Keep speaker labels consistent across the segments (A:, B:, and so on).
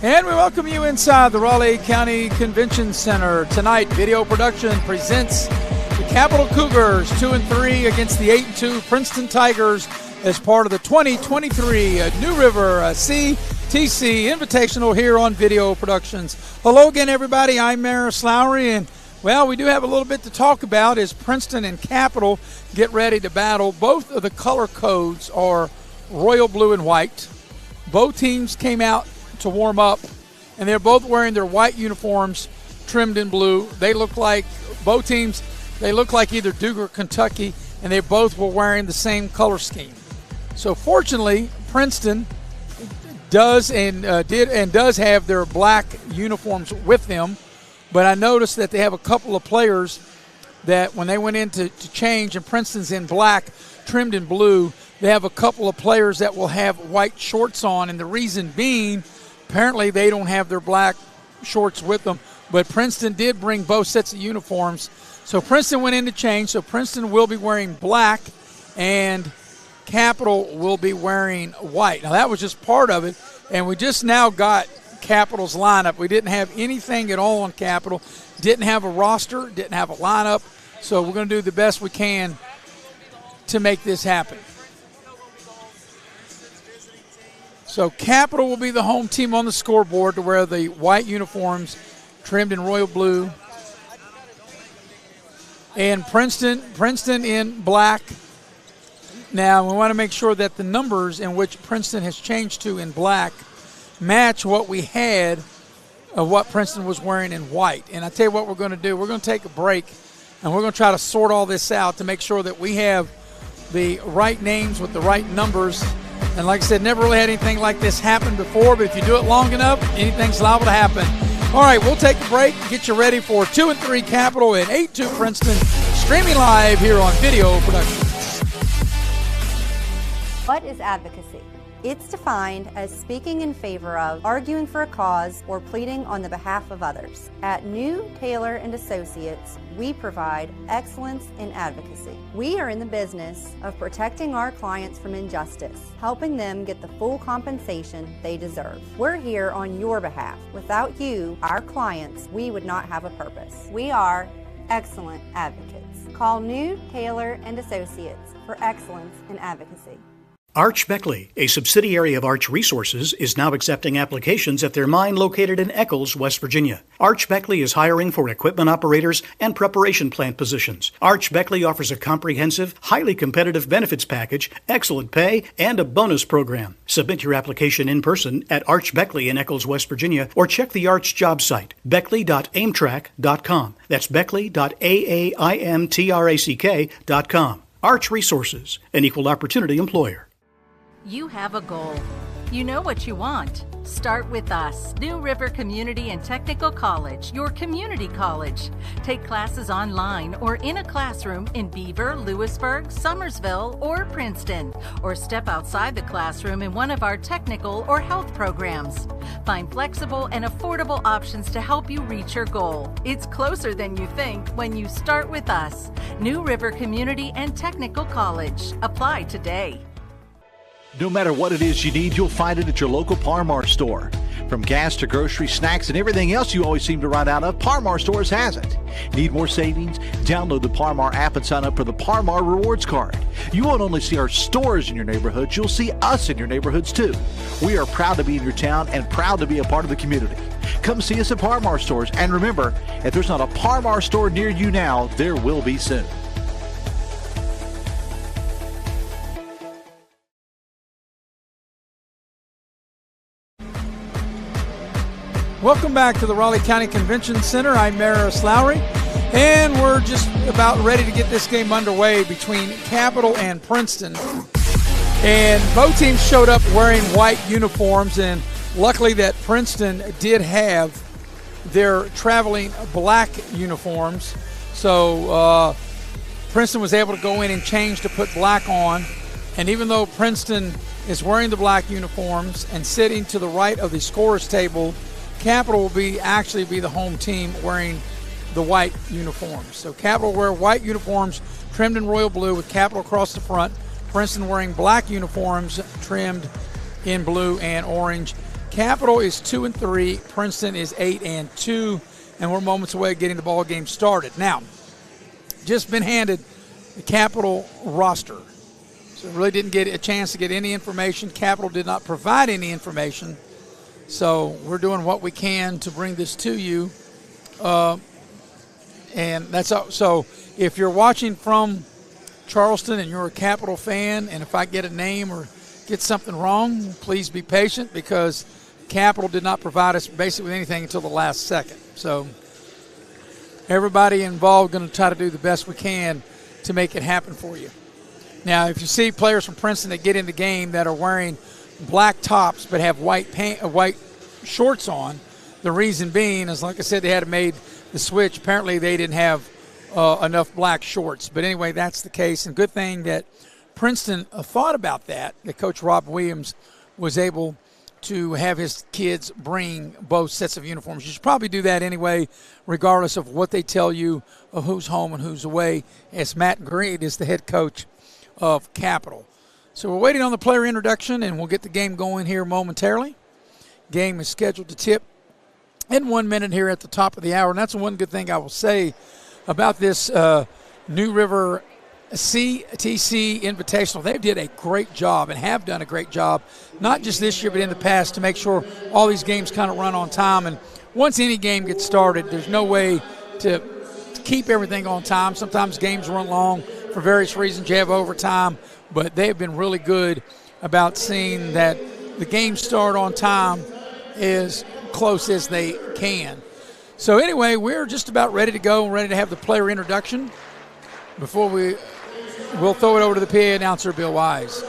A: And we welcome you inside the Raleigh County Convention Center. Tonight, video production presents the Capital Cougars 2-3 against the 8-2 Princeton Tigers as part of the 2023 New River CTC Invitational here on Video Productions. Hello again, everybody. I'm Maris Lowry, and well, we do have a little bit to talk about as Princeton and Capital get ready to battle. Both of the color codes are royal blue and white. Both teams came out to warm up, and they're both wearing their white uniforms trimmed in blue. They look like both teams. They look like either Duke or Kentucky, and they both were wearing the same color scheme. So fortunately, Princeton does have their black uniforms with them, but I noticed that they have a couple of players that when they went in to change, and Princeton's in black, trimmed in blue, they have a couple of players that will have white shorts on, and the reason being, apparently they don't have their black shorts with them, but Princeton did bring both sets of uniforms. So Princeton went in to change, so Princeton will be wearing black and Capital will be wearing white. Now that was just part of it, and we just now got Capital's lineup. We didn't have anything at all on Capital, didn't have a roster, didn't have a lineup, so we're going to do the best we can to make this happen. So Capital will be the home team on the scoreboard to wear the white uniforms trimmed in royal blue. And Princeton in black. Now we want to make sure that the numbers in which Princeton has changed to in black match what we had of what Princeton was wearing in white. And I tell you what we're going to do. We're going to take a break, and we're going to try to sort all this out to make sure that we have the right names with the right numbers. And like I said, never really had anything like this happen before, but if you do it long enough, anything's liable to happen. All right, we'll take a break, get you ready for 2-3 Capital and 8-2 Princeton, streaming live here on Video Production.
B: What is advocacy? It's defined as speaking in favor of, arguing for a cause, or pleading on the behalf of others. At New Taylor and Associates, we provide excellence in advocacy. We are in the business of protecting our clients from injustice, helping them get the full compensation they deserve. We're here on your behalf. Without you, our clients, we would not have a purpose. We are excellent advocates. Call New Taylor and Associates for excellence in advocacy.
C: Arch Beckley, a subsidiary of Arch Resources, is now accepting applications at their mine located in Eccles, West Virginia. Arch Beckley is hiring for equipment operators and preparation plant positions. Arch Beckley offers a comprehensive, highly competitive benefits package, excellent pay, and a bonus program. Submit your application in person at Arch Beckley in Eccles, West Virginia, or check the Arch job site, beckley.aimtrack.com. That's beckley.aimtrack.com. Arch Resources, an equal opportunity employer.
D: You have a goal. You know what you want. Start with us, New River Community and Technical College, your community college. Take classes online or in a classroom in Beaver, Lewisburg, Summersville, or Princeton, or step outside the classroom in one of our technical or health programs. Find flexible and affordable options to help you reach your goal. It's closer than you think when you start with us, New River Community and Technical College. Apply today.
E: No matter what it is you need, you'll find it at your local Par-Mar store. From gas to grocery, snacks, and everything else you always seem to run out of, Par-Mar stores has it. Need more savings? Download the Par-Mar app and sign up for the Par-Mar Rewards Card. You won't only see our stores in your neighborhoods, you'll see us in your neighborhoods too. We are proud to be in your town and proud to be a part of the community. Come see us at Par-Mar stores, and remember, if there's not a Par-Mar store near you now, there will be soon.
A: Welcome back to the Raleigh County Convention Center. I'm Maris Lowry, and we're just about ready to get this game underway between Capital and Princeton. And both teams showed up wearing white uniforms, and luckily that Princeton did have their traveling black uniforms. So Princeton was able to go in and change to put black on. And even though Princeton is wearing the black uniforms and sitting to the right of the scorer's table, Capital will actually be the home team wearing the white uniforms. So Capital wear white uniforms trimmed in royal blue with Capital across the front. Princeton wearing black uniforms trimmed in blue and orange. Capital is 2-3. Princeton is 8-2. And we're moments away getting the ball game started. Now, just been handed the Capital roster. So really didn't get a chance to get any information. Capital did not provide any information. So we're doing what we can to bring this to you. And that's all. So if you're watching from Charleston and you're a Capital fan, and if I get a name or get something wrong, please be patient, because Capital did not provide us basically with anything until the last second. So everybody involved going to try to do the best we can to make it happen for you. Now, if you see players from Princeton that get in the game that are wearing black tops but have white shorts on, the reason being is, like I said, they had made the switch. Apparently they didn't have enough black shorts. But anyway, that's the case. And good thing that Princeton thought about that Coach Rob Williams was able to have his kids bring both sets of uniforms. You should probably do that anyway, regardless of what they tell you of who's home and who's away, as Matt Green is the head coach of Capital. So we're waiting on the player introduction, and we'll get the game going here momentarily. Game is scheduled to tip in 1 minute here at the top of the hour. And that's one good thing I will say about this New River CTC Invitational. They did a great job and have done a great job, not just this year but in the past, to make sure all these games kind of run on time. And once any game gets started, there's no way to keep everything on time. Sometimes games run long for various reasons. You have overtime, but they've been really good about seeing that the games start on time as close as they can. So anyway, we're just about ready to go and ready to have the player introduction. Before we'll throw it over to the PA announcer, Bill Wise.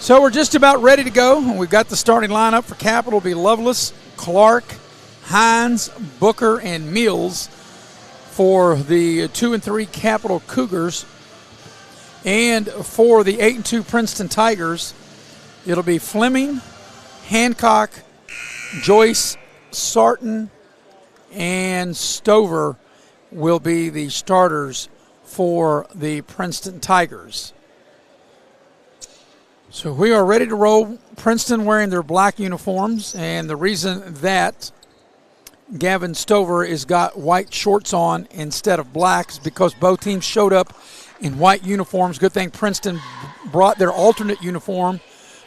A: So we're just about ready to go. We've got the starting lineup for Capital. It'll be Lovelace, Clark, Hines, Booker, and Mills for the 2-3 Capital Cougars. And for the 8-2 Princeton Tigers, it'll be Fleming, Hancock, Joyce, Sarton, and Stover will be the starters for the Princeton Tigers. So we are ready to roll. Princeton wearing their black uniforms, and the reason that Gavin Stover has got white shorts on instead of black is because both teams showed up in white uniforms. Good thing Princeton brought their alternate uniform,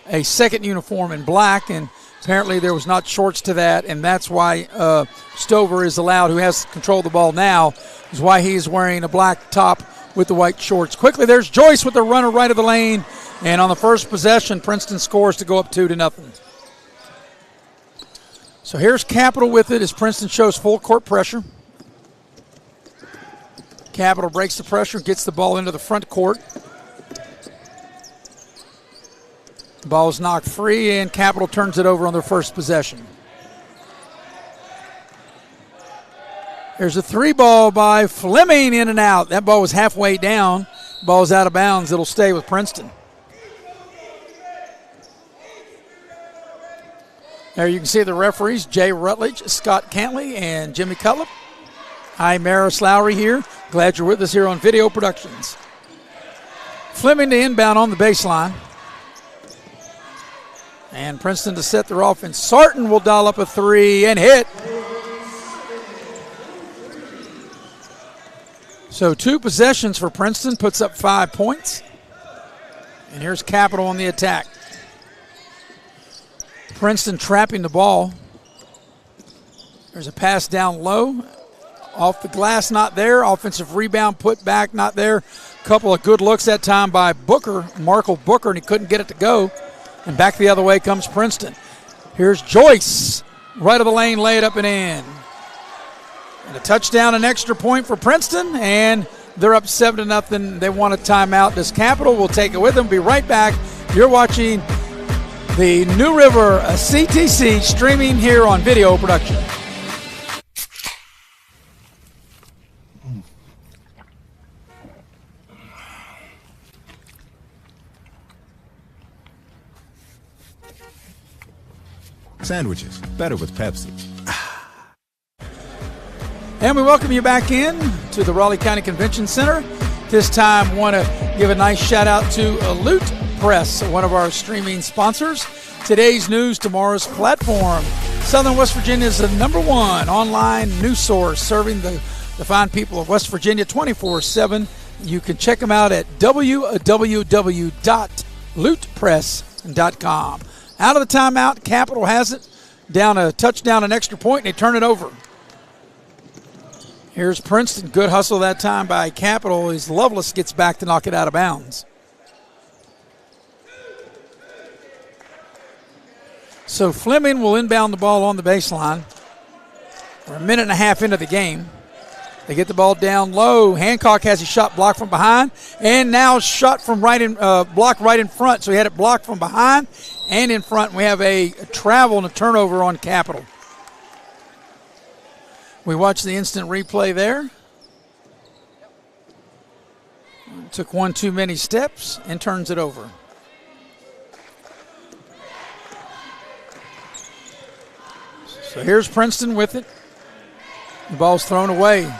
A: a second uniform in black, and apparently there was not shorts to that, and that's why Stover is allowed, who has control of the ball now, is why he is wearing a black top with the white shorts. Quickly, there's Joyce with the runner right of the lane. And on the first possession, Princeton scores to go up 2-0. So here's Capital with it as Princeton shows full court pressure. Capital breaks the pressure, gets the ball into the front court. The ball is knocked free, and Capital turns it over on their first possession. There's a three ball by Fleming, in and out. That ball was halfway down. Ball's out of bounds. It'll stay with Princeton. There you can see the referees, Jay Rutledge, Scott Cantley, and Jimmy Cutlip. Hi, Maris Lowry here. Glad you're with us here on Video Productions. Fleming to inbound on the baseline. And Princeton to set their offense. Sarton will dial up a three and hit. So 2 possessions for Princeton, puts up 5 points. And here's Capital on the attack. Princeton trapping the ball. There's a pass down low. Off the glass, not there. Offensive rebound, put back, not there. Couple of good looks that time by Booker, Markle Booker, and he couldn't get it to go. And back the other way comes Princeton. Here's Joyce. Right of the lane, lay it up and in. And a touchdown, an extra point for Princeton, and they're up 7-0. They want a timeout. This Capital will take it with them. Be right back. You're watching the New River CTC streaming here on Video Production.
F: Sandwiches, better with Pepsi.
A: And we welcome you back in to the Raleigh County Convention Center. This time, want to give a nice shout out to Loot Press, one of our streaming sponsors. Today's news, tomorrow's platform. Southern West Virginia is the #1 online news source serving the fine people of West Virginia 24/7. You can check them out at www.lootpress.com. Out of the timeout, Capital has it. Down a touchdown, an extra point, and they turn it over. Here's Princeton. Good hustle that time by Capital as Lovelace gets back to knock it out of bounds. So Fleming will inbound the ball on the baseline. We're a minute and a half into the game. They get the ball down low. Hancock has his shot blocked from behind, and now shot from blocked right in front. So he had it blocked from behind and in front. We have a travel and a turnover on Capital. We watched the instant replay there. Took one too many steps and turns it over. So here's Princeton with it. The ball's thrown away.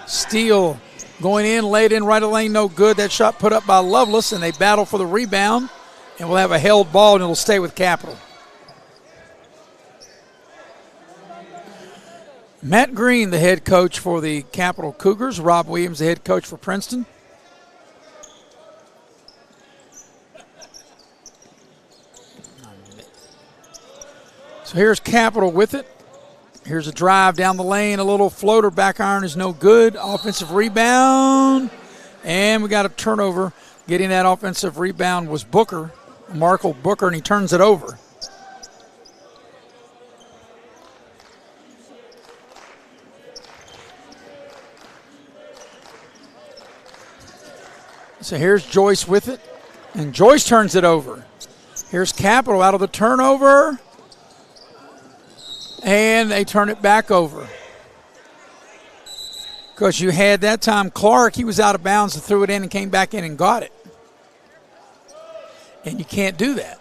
A: Steele going in, laid in right of lane, no good. That shot put up by Lovelace, and they battle for the rebound. And we'll have a held ball, and it'll stay with Capital. Matt Green, the head coach for the Capital Cougars. Rob Williams, the head coach for Princeton. So here's Capital with it. Here's a drive down the lane. A little floater, back iron is no good. Offensive rebound. And we got a turnover. Getting that offensive rebound was Booker, Markle Booker, and he turns it over. So here's Joyce with it, and Joyce turns it over. Here's Capital out of the turnover, and they turn it back over. Because you had that time Clark, he was out of bounds and threw it in and came back in and got it. And you can't do that.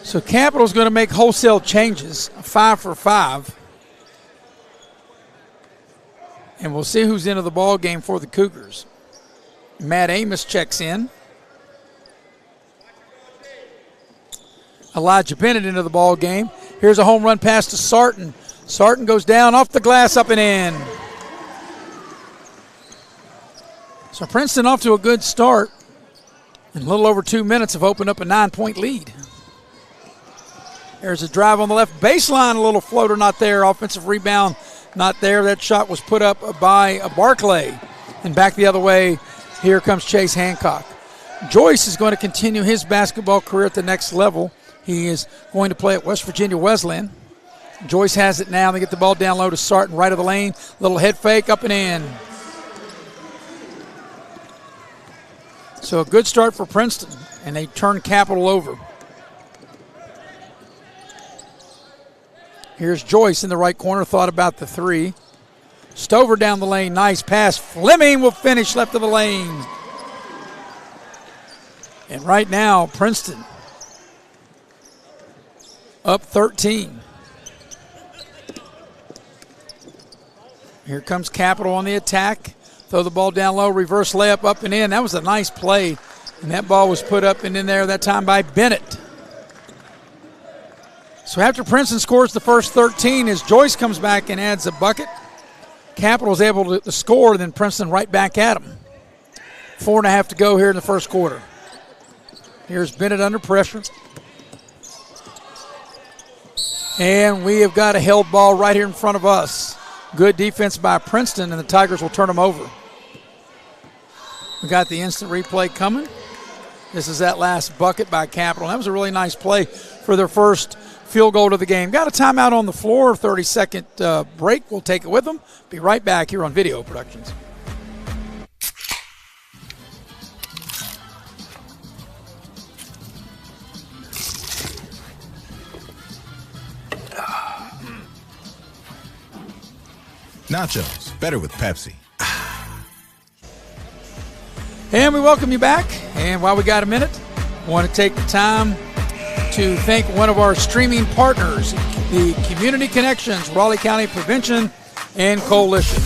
A: So Capital's going to make wholesale changes, 5 for 5. And we'll see who's into the ball game for the Cougars. Matt Amos checks in. Elijah Bennett into the ball game. Here's a home run pass to Sarton. Sarton goes down off the glass, up and in. So Princeton off to a good start. In a little over 2 minutes have opened up a 9-point lead. There's a drive on the left baseline, a little floater not there. Offensive rebound not there. That shot was put up by Barclay. And back the other way, here comes Chase Hancock. Joyce is going to continue his basketball career at the next level. He is going to play at West Virginia Wesleyan. Joyce has it now. They get the ball down low to Sarton, right of the lane. Little head fake, up and in. So a good start for Princeton, and they turn Capital over. Here's Joyce in the right corner, thought about the three. Stover down the lane, nice pass. Fleming will finish left of the lane. And right now, Princeton up 13. Here comes Capital on the attack. Throw the ball down low, reverse layup up and in. That was a nice play, and that ball was put up and in there that time by Bennett. So after Princeton scores the first 13, as Joyce comes back and adds a bucket, Capital is able to score, then Princeton right back at them. 4.5 to go here in the first quarter. Here's Bennett under pressure. And we have got a held ball right here in front of us. Good defense by Princeton, and the Tigers will turn them over. We got the instant replay coming. This is that last bucket by Capital. That was a really nice play for their first field goal of the game. Got a timeout on the floor, 30-second break. We'll take it with them. Be right back here on Video Productions.
F: Nachos, better with Pepsi.
A: And we welcome you back. And while we got a minute, I want to take the time to thank one of our streaming partners, the Community Connections, Raleigh County Prevention and Coalition.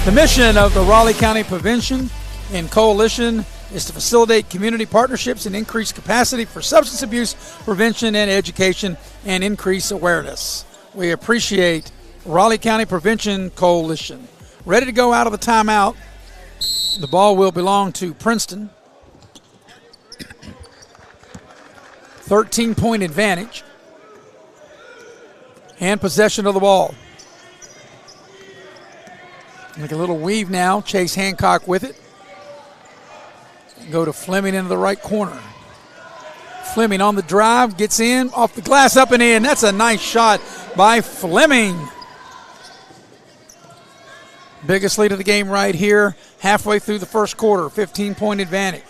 A: The mission of the Raleigh County Prevention and Coalition is to facilitate community partnerships and increase capacity for substance abuse prevention and education and increase awareness. We appreciate Raleigh County Prevention Coalition. Ready to go out of the timeout. The ball will belong to Princeton. 13-point advantage. And possession of the ball. Make a little weave now. Chase Hancock with it. Go to Fleming into the right corner. Fleming on the drive, gets in, off the glass, up and in. That's a nice shot by Fleming. Biggest lead of the game right here, halfway through the first quarter, 15-point advantage.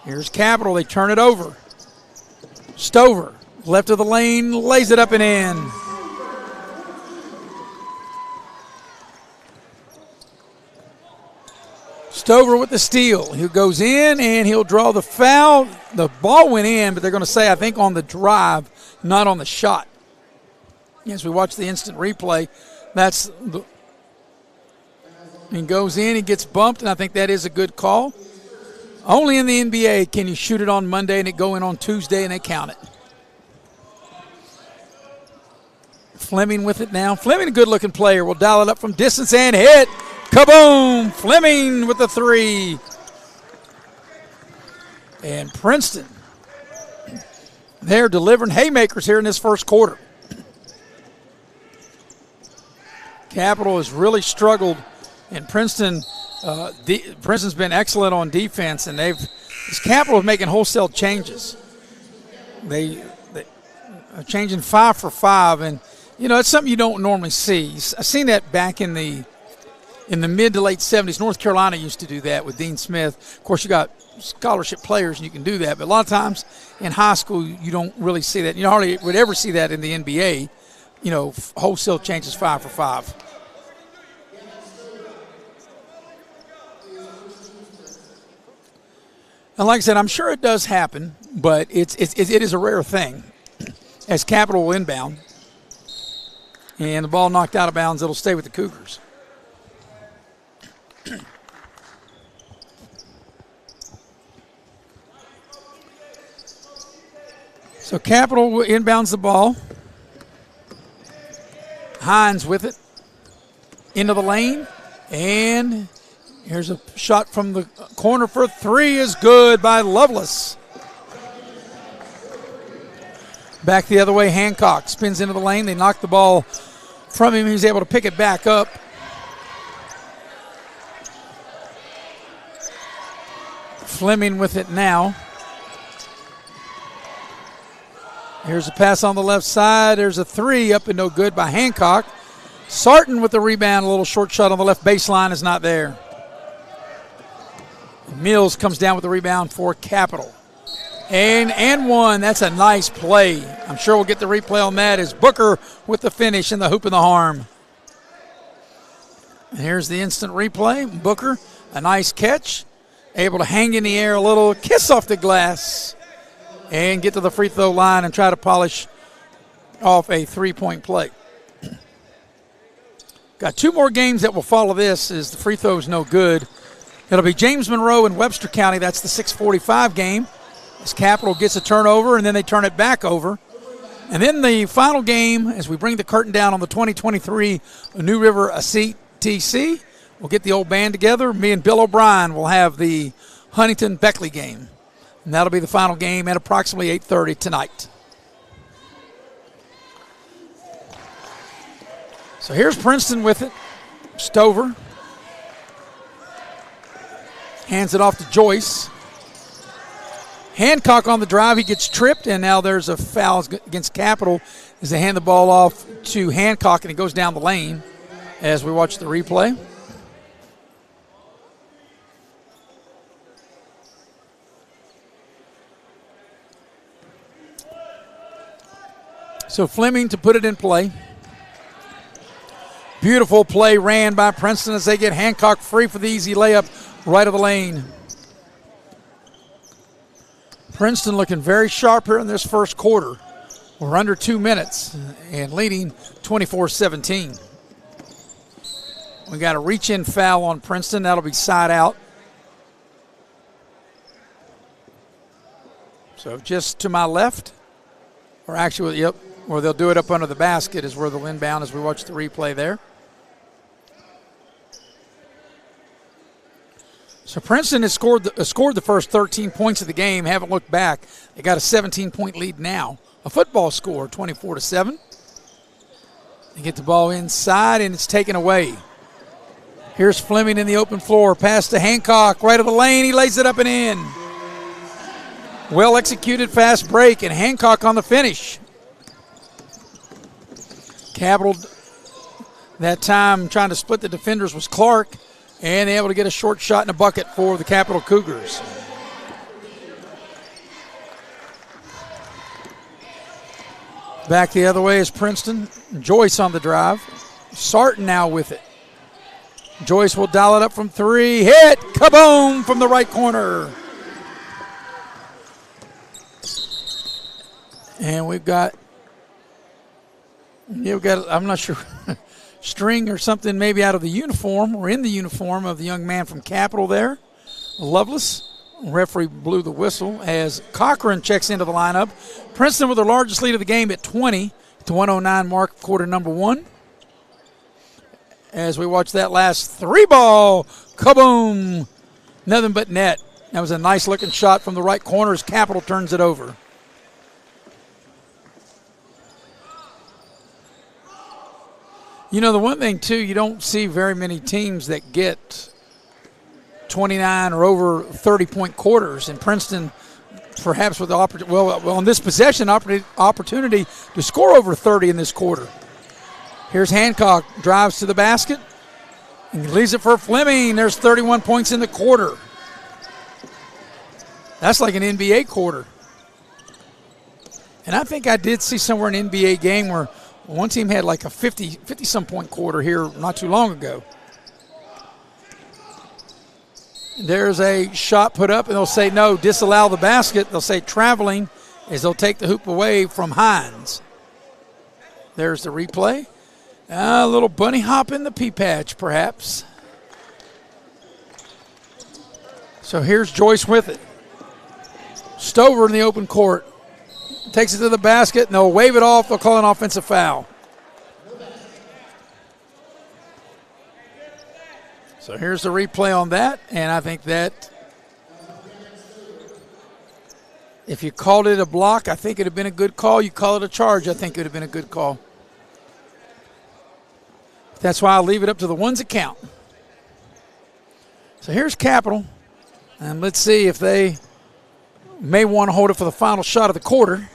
A: Here's Capital, they turn it over. Stover, left of the lane, lays it up and in. Stover with the steal. He goes in and he'll draw the foul. The ball went in, but they're going to say, I think, on the drive, not on the shot. As we watch the instant replay, he goes in, he gets bumped, and I think that is a good call. Only in the NBA can you shoot it on Monday and it go in on Tuesday and they count it. Fleming with it now. Fleming, a good-looking player, will dial it up from distance and hit. Kaboom! Fleming with the three. And Princeton, they're delivering haymakers here in this first quarter. Capital has really struggled, and Princeton's been excellent on defense, and Capital is making wholesale changes. They are changing 5 for 5, and it's something you don't normally see. I've seen that back in the mid to late 70s. North Carolina used to do that with Dean Smith. Of course, you got scholarship players and you can do that, but a lot of times in high school you don't really see that. You hardly would ever see that in the NBA. Wholesale changes 5 for 5. And like I said, I'm sure it does happen, but it is a rare thing. As Capital will inbound, and the ball knocked out of bounds, it'll stay with the Cougars. So Capital inbounds the ball. Hines with it into the lane, and here's a shot from the corner for three is good by Lovelace. Back the other way, Hancock spins into the lane. They knock the ball from him. He's able to pick it back up. Fleming with it now. Here's a pass on the left side. There's a three up and no good by Hancock. Sarton with the rebound. A little short shot on the left baseline is not there. Mills comes down with the rebound for Capital. And one. That's a nice play. I'm sure we'll get the replay on that as Booker with the finish and the hoop and the harm. And here's the instant replay. Booker, a nice catch. Able to hang in the air a little. Kiss off the glass. and get to the free throw line and try to polish off a three-point play. Got 2 more games that will follow this as the free throw is no good. It'll be James Monroe and Webster County. That's the 6:45 game. As Capital gets a turnover, and then they turn it back over. And then the final game, as we bring the curtain down on the 2023 New River CTC, we'll get the old band together. Me and Bill O'Brien will have the Huntington-Beckley game. And that'll be the final game at approximately 8:30 tonight. So here's Princeton with it. Stover hands it off to Joyce. Hancock on the drive. He gets tripped, and now there's a foul against Capital as they hand the ball off to Hancock, and he goes down the lane as we watch the replay. So Fleming to put it in play. Beautiful play ran by Princeton as they get Hancock free for the easy layup right of the lane. Princeton looking very sharp here in this first quarter. We're under 2 minutes and leading 24-17. We got a reach-in foul on Princeton. That'll be side out. So just to my left, or actually, yep, where they'll do it up under the basket is where they'll inbound as we watch the replay there. So Princeton has scored the first 13 points of the game, haven't looked back. They got a 17-point lead now. A football score, 24-7. They get the ball inside, and it's taken away. Here's Fleming in the open floor. Pass to Hancock, right of the lane. He lays it up and in. Well-executed fast break, and Hancock on the finish. Capital that time trying to split the defenders was Clark, and able to get a short shot in a bucket for the Capital Cougars. Back the other way is Princeton. Joyce on the drive. Sarton now with it. Joyce will dial it up from 3. Hit! Kaboom! From the right corner. And we've got, I'm not sure, string or something maybe out of the uniform or in the uniform of the young man from Capital there. Lovelace. Referee blew the whistle as Cochran checks into the lineup. Princeton with their largest lead of the game at 20 to 109 mark, quarter number 1. As we watch that last 3-ball, kaboom, nothing but net. That was a nice looking shot from the right corner as Capital turns it over. You know, the one thing, too, you don't see very many teams that get 29 or over 30-point quarters, and Princeton perhaps with the on this possession opportunity to score over 30 in this quarter. Here's Hancock, drives to the basket, and leaves it for Fleming. There's 31 points in the quarter. That's like an NBA quarter. And I think I did see somewhere an NBA game where one team had like a 50-some point quarter here not too long ago. There's a shot put up, and they'll say no, disallow the basket. They'll say traveling as they'll take the hoop away from Hines. There's the replay. A little bunny hop in the pea patch, perhaps. So here's Joyce with it. Stover in the open court. Takes it to the basket, and they'll wave it off. They'll call an offensive foul. So here's the replay on that, and I think that if you called it a block, I think it would have been a good call. You call it a charge, I think it would have been a good call. That's why I'll leave it up to the ones that count. So here's Capital, and let's see if they may want to hold it for the final shot of the quarter.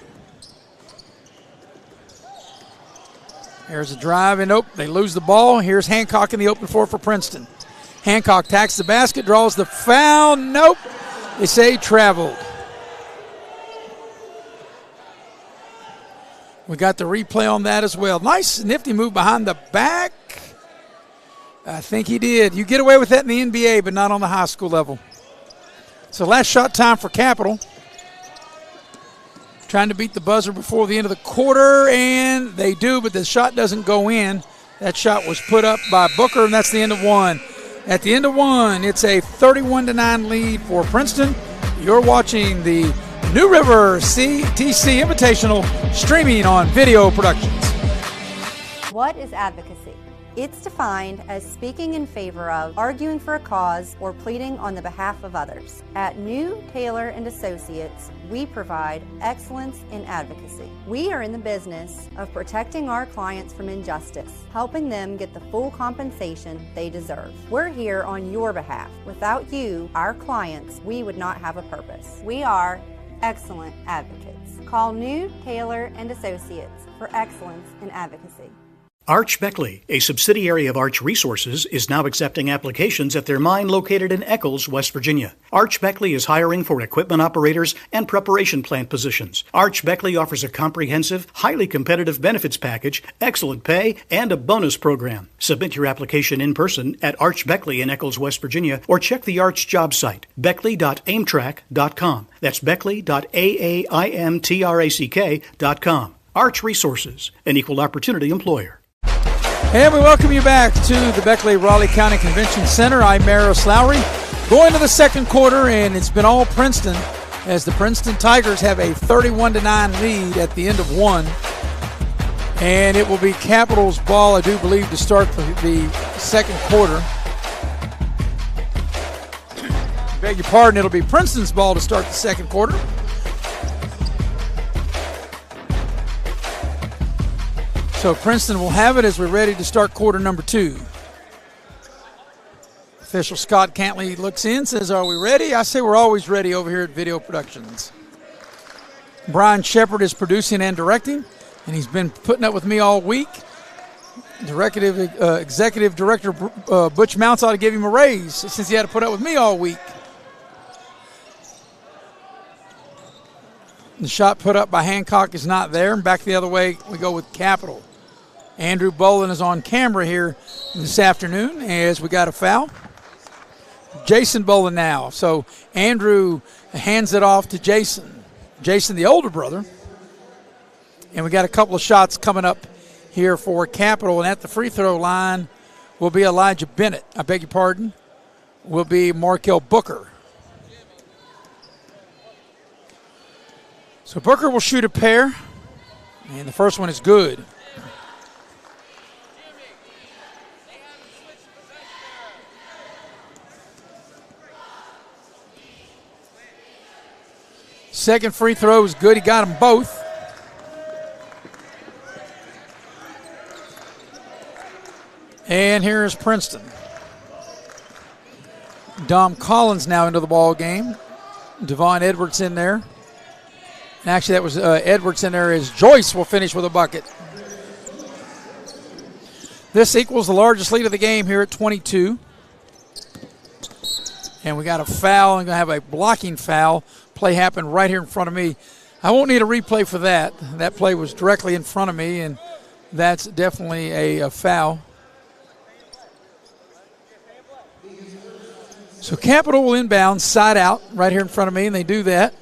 A: Here's a drive, and nope, they lose the ball. Here's Hancock in the open floor for Princeton. Hancock tacks the basket, draws the foul. Nope. They say traveled. We got the replay on that as well. Nice, nifty move behind the back. I think he did. You get away with that in the NBA, but not on the high school level. So last shot time for Capital. trying to beat the buzzer before the end of the quarter, and they do, but the shot doesn't go in. That shot was put up by Booker, and that's the end of one. At the end of one, it's a 31-9 lead for Princeton. You're watching the New River CTC Invitational, streaming on Video Productions.
B: What is advocacy? It's defined as speaking in favor of, arguing for a cause, or pleading on the behalf of others. At New Taylor and Associates, we provide excellence in advocacy. We are in the business of protecting our clients from injustice, helping them get the full compensation they deserve. We're here on your behalf. Without you, our clients, we would not have a purpose. We are excellent advocates. Call New Taylor and Associates for excellence in advocacy.
C: Arch Beckley, a subsidiary of Arch Resources, is now accepting applications at their mine located in Eccles, West Virginia. Arch Beckley is hiring for equipment operators and preparation plant positions. Arch Beckley offers a comprehensive, highly competitive benefits package, excellent pay, and a bonus program. Submit your application in person at Arch Beckley in Eccles, West Virginia, or check the Arch job site, beckley.aimtrack.com. That's beckley.aimtrack.com. Arch Resources, an equal opportunity employer.
A: And we welcome you back to the Beckley-Raleigh County Convention Center. I'm Maris Lowry. Going to the second quarter, and it's been all Princeton as the Princeton Tigers have a 31-9 lead at the end of one. And it will be Capital's ball, I do believe, to start the second quarter. Beg your pardon, it'll be Princeton's ball to start the second quarter. So Princeton will have it as we're ready to start quarter number two. Official Scott Cantley looks in, says, "Are we ready?" I say we're always ready over here at Video Productions. Brian Shepard is producing and directing, and he's been putting up with me all week. Executive Director Butch Mounts ought to give him a raise since he had to put up with me all week. The shot put up by Hancock is not there. And back the other way, we go with Capital. Andrew Bolin is on camera here this afternoon as we got a foul. Jason Bolin now. So Andrew hands it off to Jason. Jason, the older brother. And we got a couple of shots coming up here for Capital. And at the free throw line will be Elijah Bennett. I beg your pardon. Will be Markel Booker. So Booker will shoot a pair. And the first one is good. Second free throw is good. He got them both. And here is Princeton. Dom Collins now into the ball game. Devon Edwards in there. And actually, that was Edwards in there as Joyce will finish with a bucket. This equals the largest lead of the game here at 22. And we got a foul. I'm going to have a blocking foul. Play happened right here in front of me. I won't need a replay for that. That play was directly in front of me, and that's definitely a foul. So Capital will inbound, side out, right here in front of me, and they do that.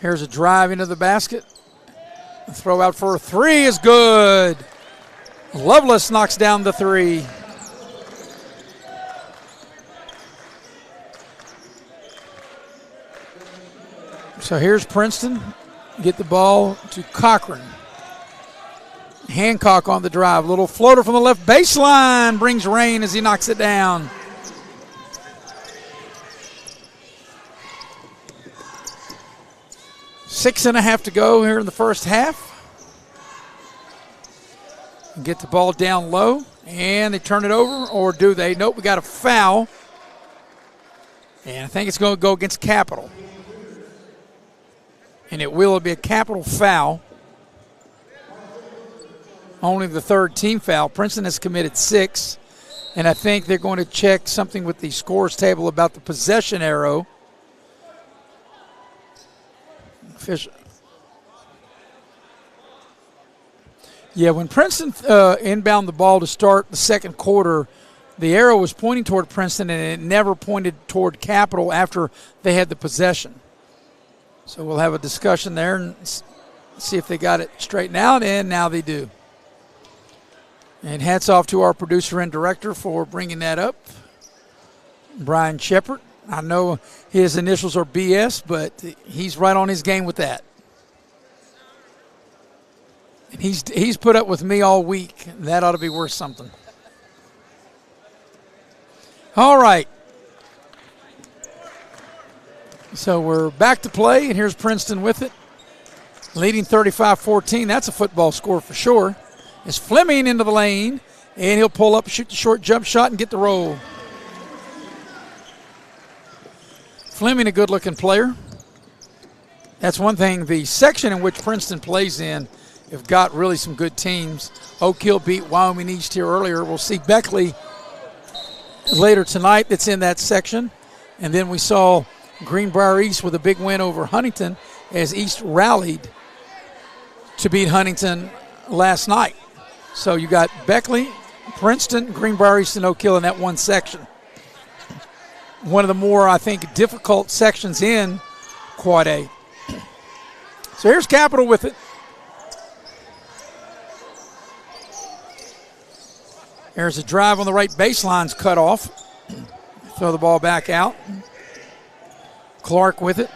A: Here's a drive into the basket. A throw out for a three is good. Lovelace knocks down the three. So here's Princeton. Get the ball to Cochran. Hancock on the drive. Little floater from the left baseline brings rain as he knocks it down. Six and a half to go here in the first half. Get the ball down low, and they turn it over, or do they? Nope, we got a foul. And I think it's going to go against Capital. And it will be a Capital foul. Only the third team foul. Princeton has committed 6. And I think they're going to check something with the scores table about the possession arrow. Yeah, when Princeton inbound the ball to start the second quarter, the arrow was pointing toward Princeton, and it never pointed toward Capital after they had the possession. So we'll have a discussion there and see if they got it straightened out, and now they do. And hats off to our producer and director for bringing that up, Brian Shepard. I know his initials are BS, but he's right on his game with that. And he's put up with me all week. That ought to be worth something. All right. So we're back to play, and here's Princeton with it. Leading 35-14. That's a football score for sure. It's Fleming into the lane, and he'll pull up, shoot the short jump shot, and get the roll. Fleming, a good-looking player. That's one thing. The section in which Princeton plays in have got really some good teams. Oak Hill beat Wyoming East here earlier. We'll see Beckley later tonight that's in that section. And then we saw Greenbrier East with a big win over Huntington as East rallied to beat Huntington last night. So you got Beckley, Princeton, Greenbrier East, and Oak Hill in that one section. One of the more, I think, difficult sections in Quad A. So here's Capital with it. There's a drive on the right baseline's cut off. Throw the ball back out. Clark with it.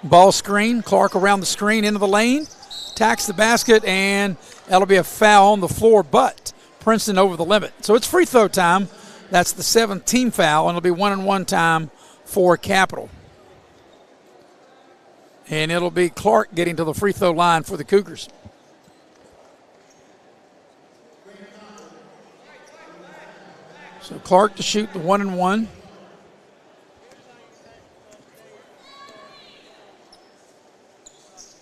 A: Ball screen. Clark around the screen into the lane. Tacks the basket, and that'll be a foul on the floor, but Princeton over the limit. So it's free throw time. That's the 7th team foul, and it'll be 1-and-1 time for Capital. And it'll be Clark getting to the free throw line for the Cougars. So Clark to shoot the 1-and-1.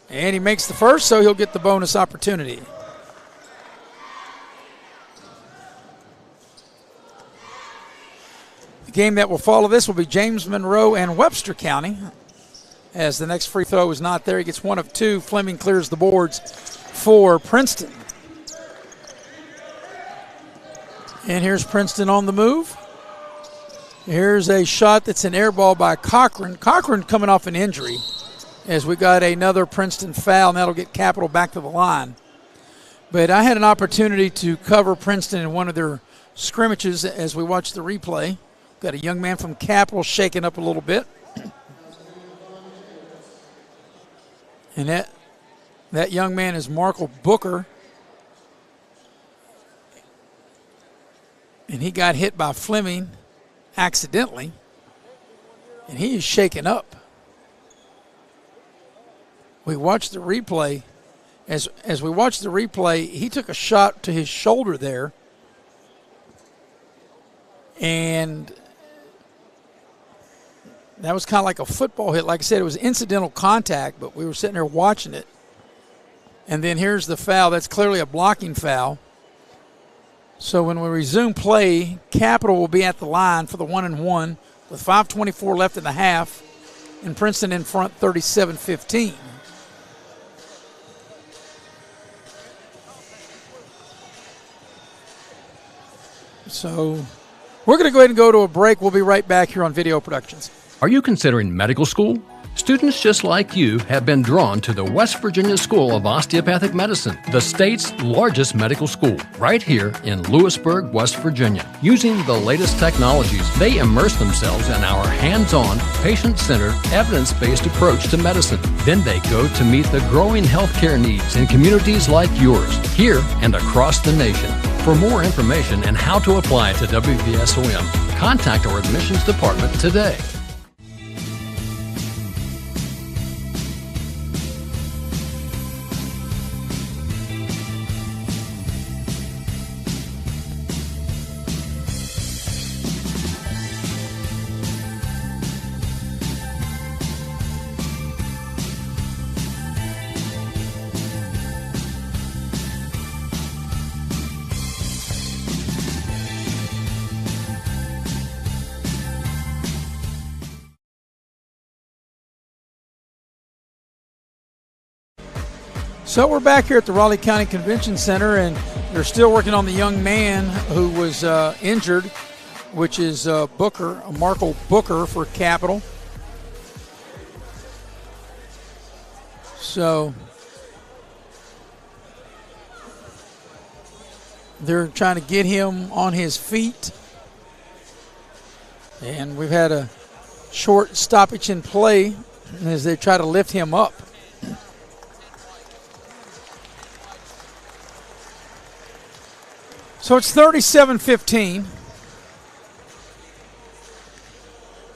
A: And he makes the first, so he'll get the bonus opportunity. The game that will follow this will be James Monroe and Webster County. As the next free throw is not there, he gets 1 of 2. Fleming clears the boards for Princeton. And here's Princeton on the move. Here's a shot that's an air ball by Cochran. Cochran coming off an injury, as we got another Princeton foul, and that'll get Capital back to the line. But I had an opportunity to cover Princeton in one of their scrimmages as we watched the replay. Got a young man from Capital shaking up a little bit. And that young man is Markle Booker. And he got hit by Fleming accidentally. And he is shaken up. We watched the replay. As we watched the replay, he took a shot to his shoulder there. And that was kind of like a football hit. Like I said, it was incidental contact, but we were sitting there watching it. And then here's the foul. That's clearly a blocking foul. So when we resume play, Capital will be at the line for the 1-and-1 with 5:24 left in the half, and Princeton in front 37-15. So we're going to go ahead and go to a break. We'll be right back here on Video Productions.
G: Are you considering medical school? Students just like you have been drawn to the West Virginia School of Osteopathic Medicine, the state's largest medical school, right here in Lewisburg, West Virginia. Using the latest technologies, they immerse themselves in our hands-on, patient-centered, evidence-based approach to medicine. Then they go to meet the growing healthcare needs in communities like yours, here and across the nation. For more information and how to apply to WVSOM, contact our admissions department today.
A: So we're back here at the Raleigh County Convention Center, and They're still working on the young man who was injured, which is Booker, Markel Booker for Capital. So they're trying to get him on his feet. And we've had a short stoppage in play as they try to lift him up. So it's 37-15.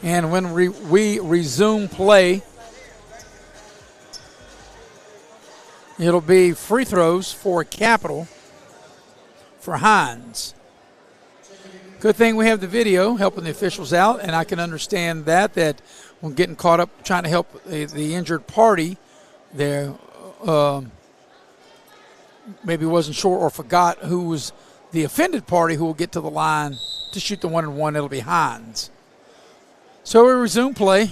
A: And when we resume play, it'll be free throws for Capital for Hines. Good thing we have the video helping the officials out, and I can understand that when getting caught up trying to help the injured party there, maybe wasn't sure or forgot who was the offended party who will get to the line to shoot the 1-and-1. It'll be Hines. So we resume play.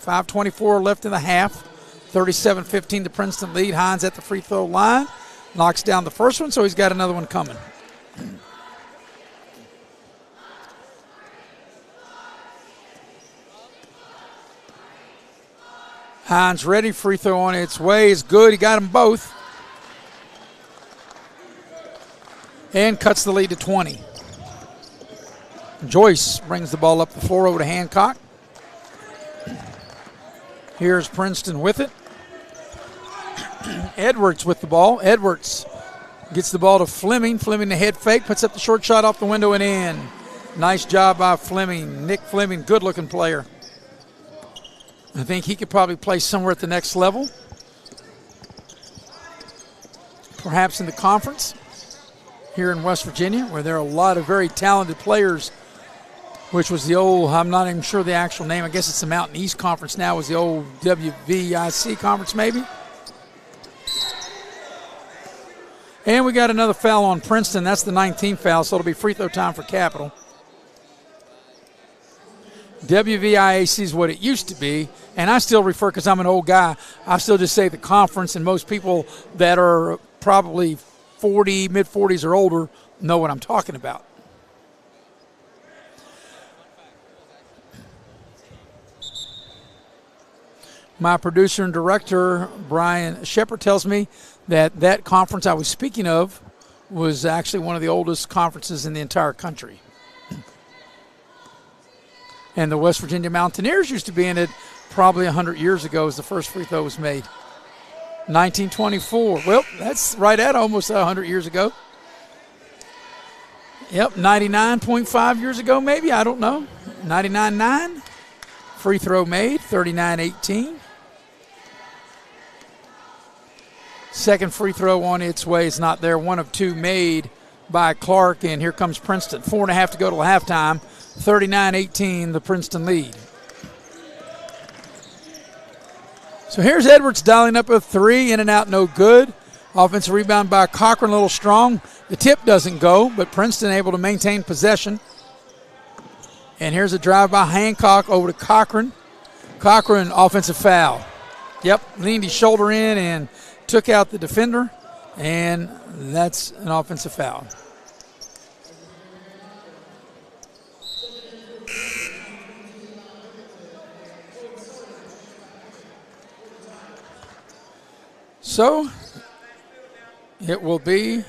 A: 5:24 left in the half. 37-15 the Princeton lead. Hines at the free throw line. Knocks down the first one, so he's got another one coming. Hines ready. Free throw on its way is good. He got them both. And cuts the lead to 20. Joyce brings the ball up the floor over to Hancock. Here's Princeton with it. Edwards with the ball. Edwards gets the ball to Fleming. Fleming the head fake, puts up the short shot off the window and in. Nice job by Fleming. Nick Fleming, good-looking player. I think he could probably play somewhere at the next level. Perhaps in the conference here in West Virginia, where there are a lot of very talented players, which was the old, I'm not even sure the actual name, I guess it's the Mountain East Conference now, was the old WVIC Conference maybe. And we got another foul on Princeton. That's the 19th foul, so it'll be free throw time for Capital. WVIAC is what it used to be, and I still refer, because I'm an old guy, I still just say the conference, and most people that are probably 40, mid-40s or older know what I'm talking about. My producer and director, Brian Shepard, tells me that conference I was speaking of was actually one of the oldest conferences in the entire country. And the West Virginia Mountaineers used to be in it probably 100 years ago as the first free throw was made. 1924. Well, that's right at almost 100 years ago. Yep, 99.5 years ago maybe, I don't know. 99.9. Free throw made, 39-18. Second free throw on its way is not there. One of two made by Clark, and here comes Princeton. 4.5 to go till halftime. 39-18, the Princeton lead. So here's Edwards dialing up a three, in and out, no good. Offensive rebound by Cochran, a little strong. The tip doesn't go, but Princeton able to maintain possession. And here's a drive by Hancock over to Cochran. Cochran, offensive foul. Yep, leaned his shoulder in and took out the defender, and that's an offensive foul. So it will be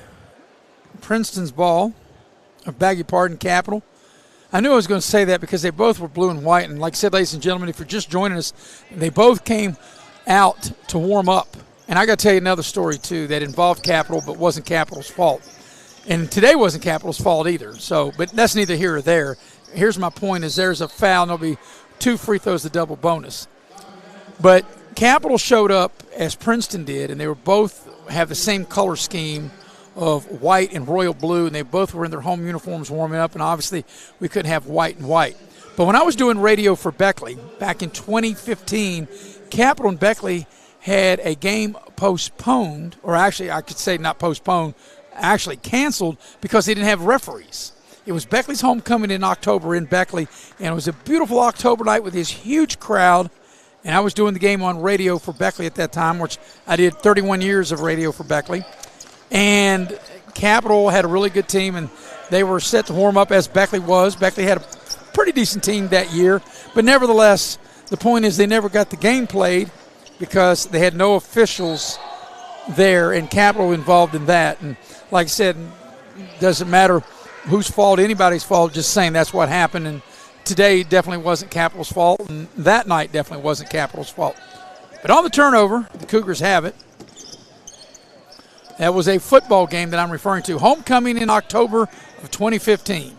A: Princeton's ball. I beg your pardon, Capital. I knew I was going to say that because they both were blue and white. And like I said, ladies and gentlemen, if you're just joining us, they both came out to warm up. And I got to tell you another story, too, that involved Capital but wasn't Capital's fault. And today wasn't Capital's fault either. So, but that's neither here or there. Here's my point is there's a foul, and there'll be two free throws to double bonus. But Capital showed up as Princeton did, and they were both have the same color scheme of white and royal blue, and they both were in their home uniforms warming up, and obviously we couldn't have white and white. But when I was doing radio for Beckley back in 2015, Capital and Beckley had a game postponed, or actually I could say not postponed, actually canceled because they didn't have referees. It was Beckley's homecoming in October in Beckley, and it was a beautiful October night with this huge crowd. And I was doing the game on radio for Beckley at that time, which I did 31 years of radio for Beckley. And Capital had a really good team, and they were set to warm up as Beckley was. Beckley had a pretty decent team that year, but nevertheless, the point is they never got the game played because they had no officials there and Capital involved in that. And like I said, it doesn't matter whose fault, anybody's fault, just saying that's what happened. And today definitely wasn't Capital's fault, and that night definitely wasn't Capital's fault. But on the turnover, the Cougars have it. That was a football game that I'm referring to. Homecoming in October of 2015.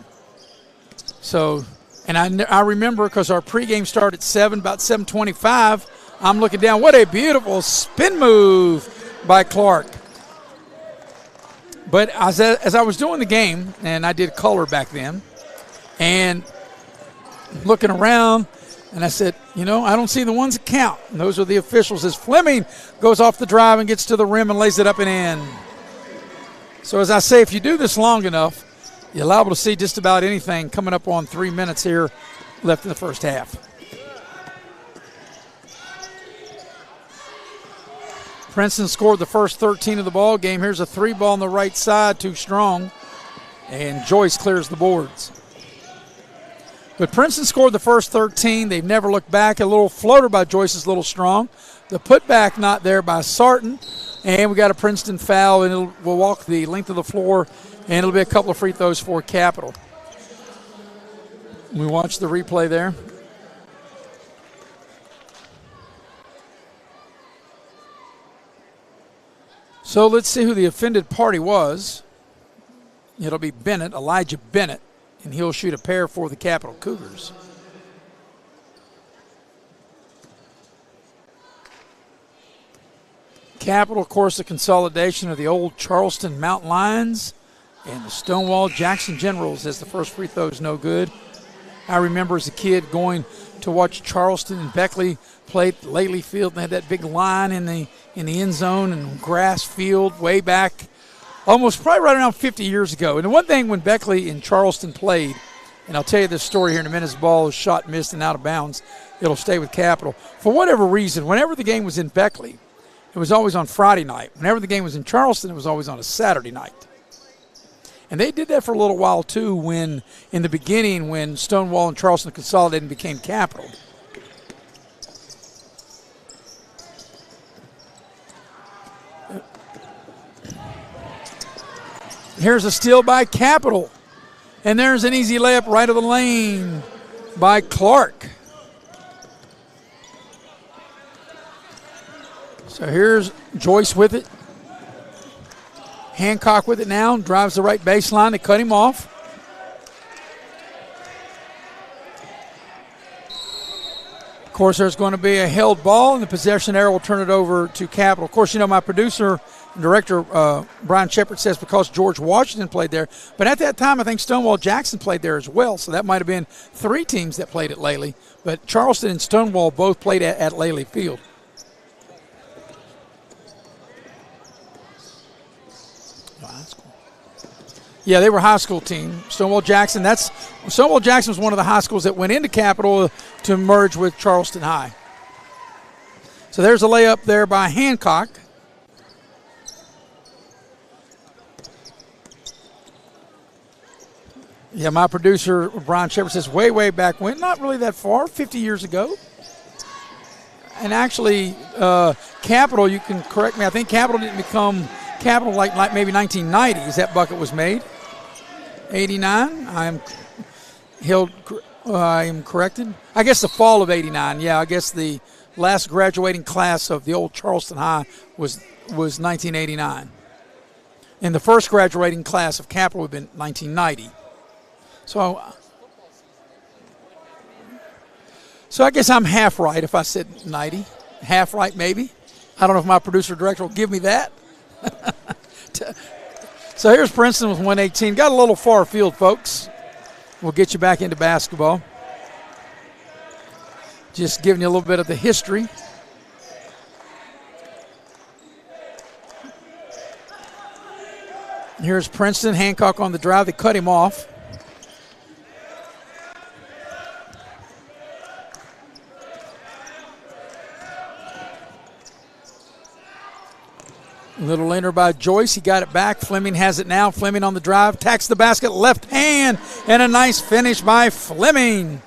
A: So, and I remember because our pregame started at 7, about 7:25. I'm looking down. What a beautiful spin move by Clark. But as I was doing the game, and I did color back then, and looking around, and I said, I don't see the ones that count. And those are the officials as Fleming goes off the drive and gets to the rim and lays it up and in. So as I say, if you do this long enough, you're liable to see just about anything coming up on 3 minutes here left in the first half. Princeton scored the first 13 of the ball game. Here's a 3-ball on the right side, too strong, and Joyce clears the boards. But Princeton scored the first 13. They've never looked back. A little floater by Joyce is a little strong. The putback not there by Sarton. And we got a Princeton foul, and we'll walk the length of the floor, and it'll be a couple of free throws for Capital. We watch the replay there. So let's see who the offended party was. It'll be Bennett, Elijah Bennett, and he'll shoot a pair for the Capital Cougars. Capital, of course, the consolidation of the old Charleston Mountain Lions and the Stonewall Jackson Generals, as the first free throw is no good. I remember as a kid going to watch Charleston and Beckley play at Laley Field, and they had that big line in the end zone and grass field way back, almost probably right around 50 years ago. And the one thing when Beckley and Charleston played, and I'll tell you this story here in a minute, as the ball is shot, missed, and out of bounds, it'll stay with Capital. For whatever reason, whenever the game was in Beckley, it was always on Friday night. Whenever the game was in Charleston, it was always on a Saturday night. And they did that for a little while, too, when in the beginning when Stonewall and Charleston consolidated and became Capital. Here's a steal by Capital. And there's an easy layup right of the lane by Clark. So here's Joyce with it. Hancock with it now. Drives the right baseline to cut him off. Of course, there's going to be a held ball, and the possession arrow will turn it over to Capital. Of course, my producer and director, Brian Shepard, says because George Washington played there. But at that time, I think Stonewall Jackson played there as well. So that might have been 3 teams that played at Laley. But Charleston and Stonewall both played at Laley Field. Yeah, they were a high school team. Stonewall Jackson was one of the high schools that went into Capital to merge with Charleston High. So there's a layup there by Hancock. Yeah, my producer, Brian Shepard, says way back when, not really that far, 50 years ago. And actually, Capital, you can correct me, I think Capital didn't become Capital like maybe 1990 as that bucket was made. 89, I am corrected. I guess the fall of 89, yeah, I guess the last graduating class of the old Charleston High was 1989. And the first graduating class of Capital would have been 1990. So I guess I'm half right if I said 90. Half right maybe. I don't know if my producer director will give me that. So here's Princeton with 118. Got a little far field, folks. We'll get you back into basketball. Just giving you a little bit of the history. Here's Princeton. Hancock on the drive. They cut him off. Little laner by Joyce. He got it back. Fleming has it now. Fleming on the drive. Tacks the basket. Left hand. And a nice finish by Fleming.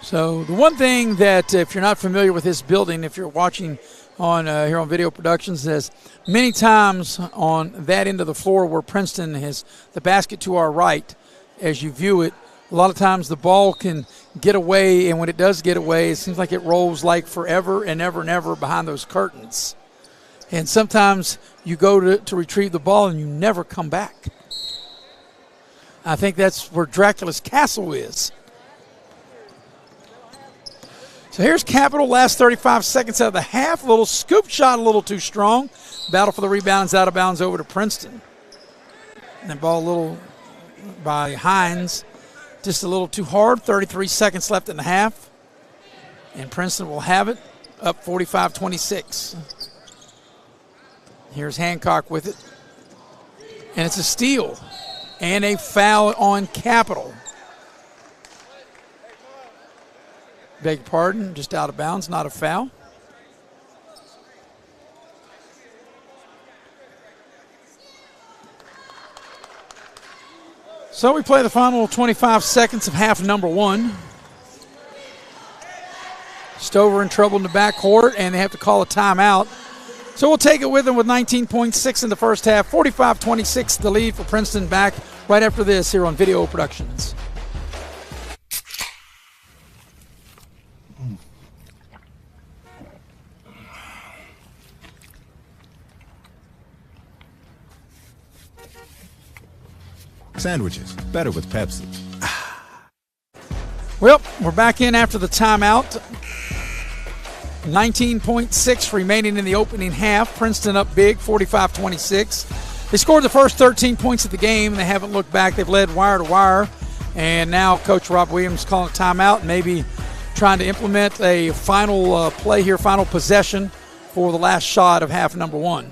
A: So the one thing that if you're not familiar with this building, if you're watching on here on Video Productions, is many times on that end of the floor where Princeton has the basket to our right, as you view it, a lot of times the ball can get away, and when it does get away, it seems like it rolls like forever and ever and ever behind those curtains. And sometimes you go to retrieve the ball and you never come back. I think that's where Dracula's Castle is. So here's Capital, last 35 seconds out of the half. A little scoop shot, a little too strong. Battle for the rebounds, out of bounds over to Princeton. And that ball a little by Hines. Just a little too hard. 33 seconds left in the half. And Princeton will have it, up 45-26. Here's Hancock with it. And it's a steal. And a foul on Capital. Beg your pardon, just out of bounds, not a foul. So we play the final 25 seconds of half number one. Stover in trouble in the backcourt, and they have to call a timeout. So we'll take it with them with 19.6 in the first half. 45-26 the lead for Princeton. Back right after this here on Video Productions.
F: Sandwiches, better with Pepsi.
A: Well, we're back in after the timeout. 19.6 remaining in the opening half. Princeton up big, 45-26. They scored the first 13 points of the game, and they haven't looked back. They've led wire to wire. And now Coach Rob Williams calling a timeout, maybe trying to implement a final play here, final possession for the last shot of half number one.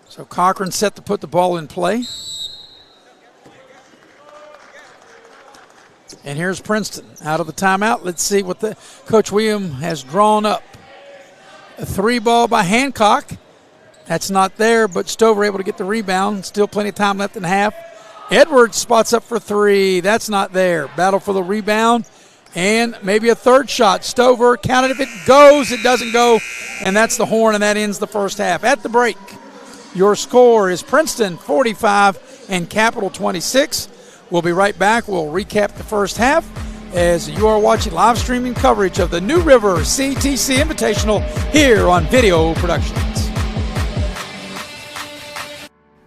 A: So Cochran set to put the ball in play. And here's Princeton out of the timeout. Let's see what the Coach William has drawn up. A three ball by Hancock. That's not there, but Stover able to get the rebound. Still plenty of time left in the half. Edwards spots up for three. That's not there. Battle for the rebound. And maybe a third shot. Stover counted. If it goes, it doesn't go. And that's the horn, and that ends the first half. At the break, your score is Princeton 45 and Capital 26. We'll be right back. We'll recap the first half as you are watching live streaming coverage of the New River CTC Invitational here on Video Productions.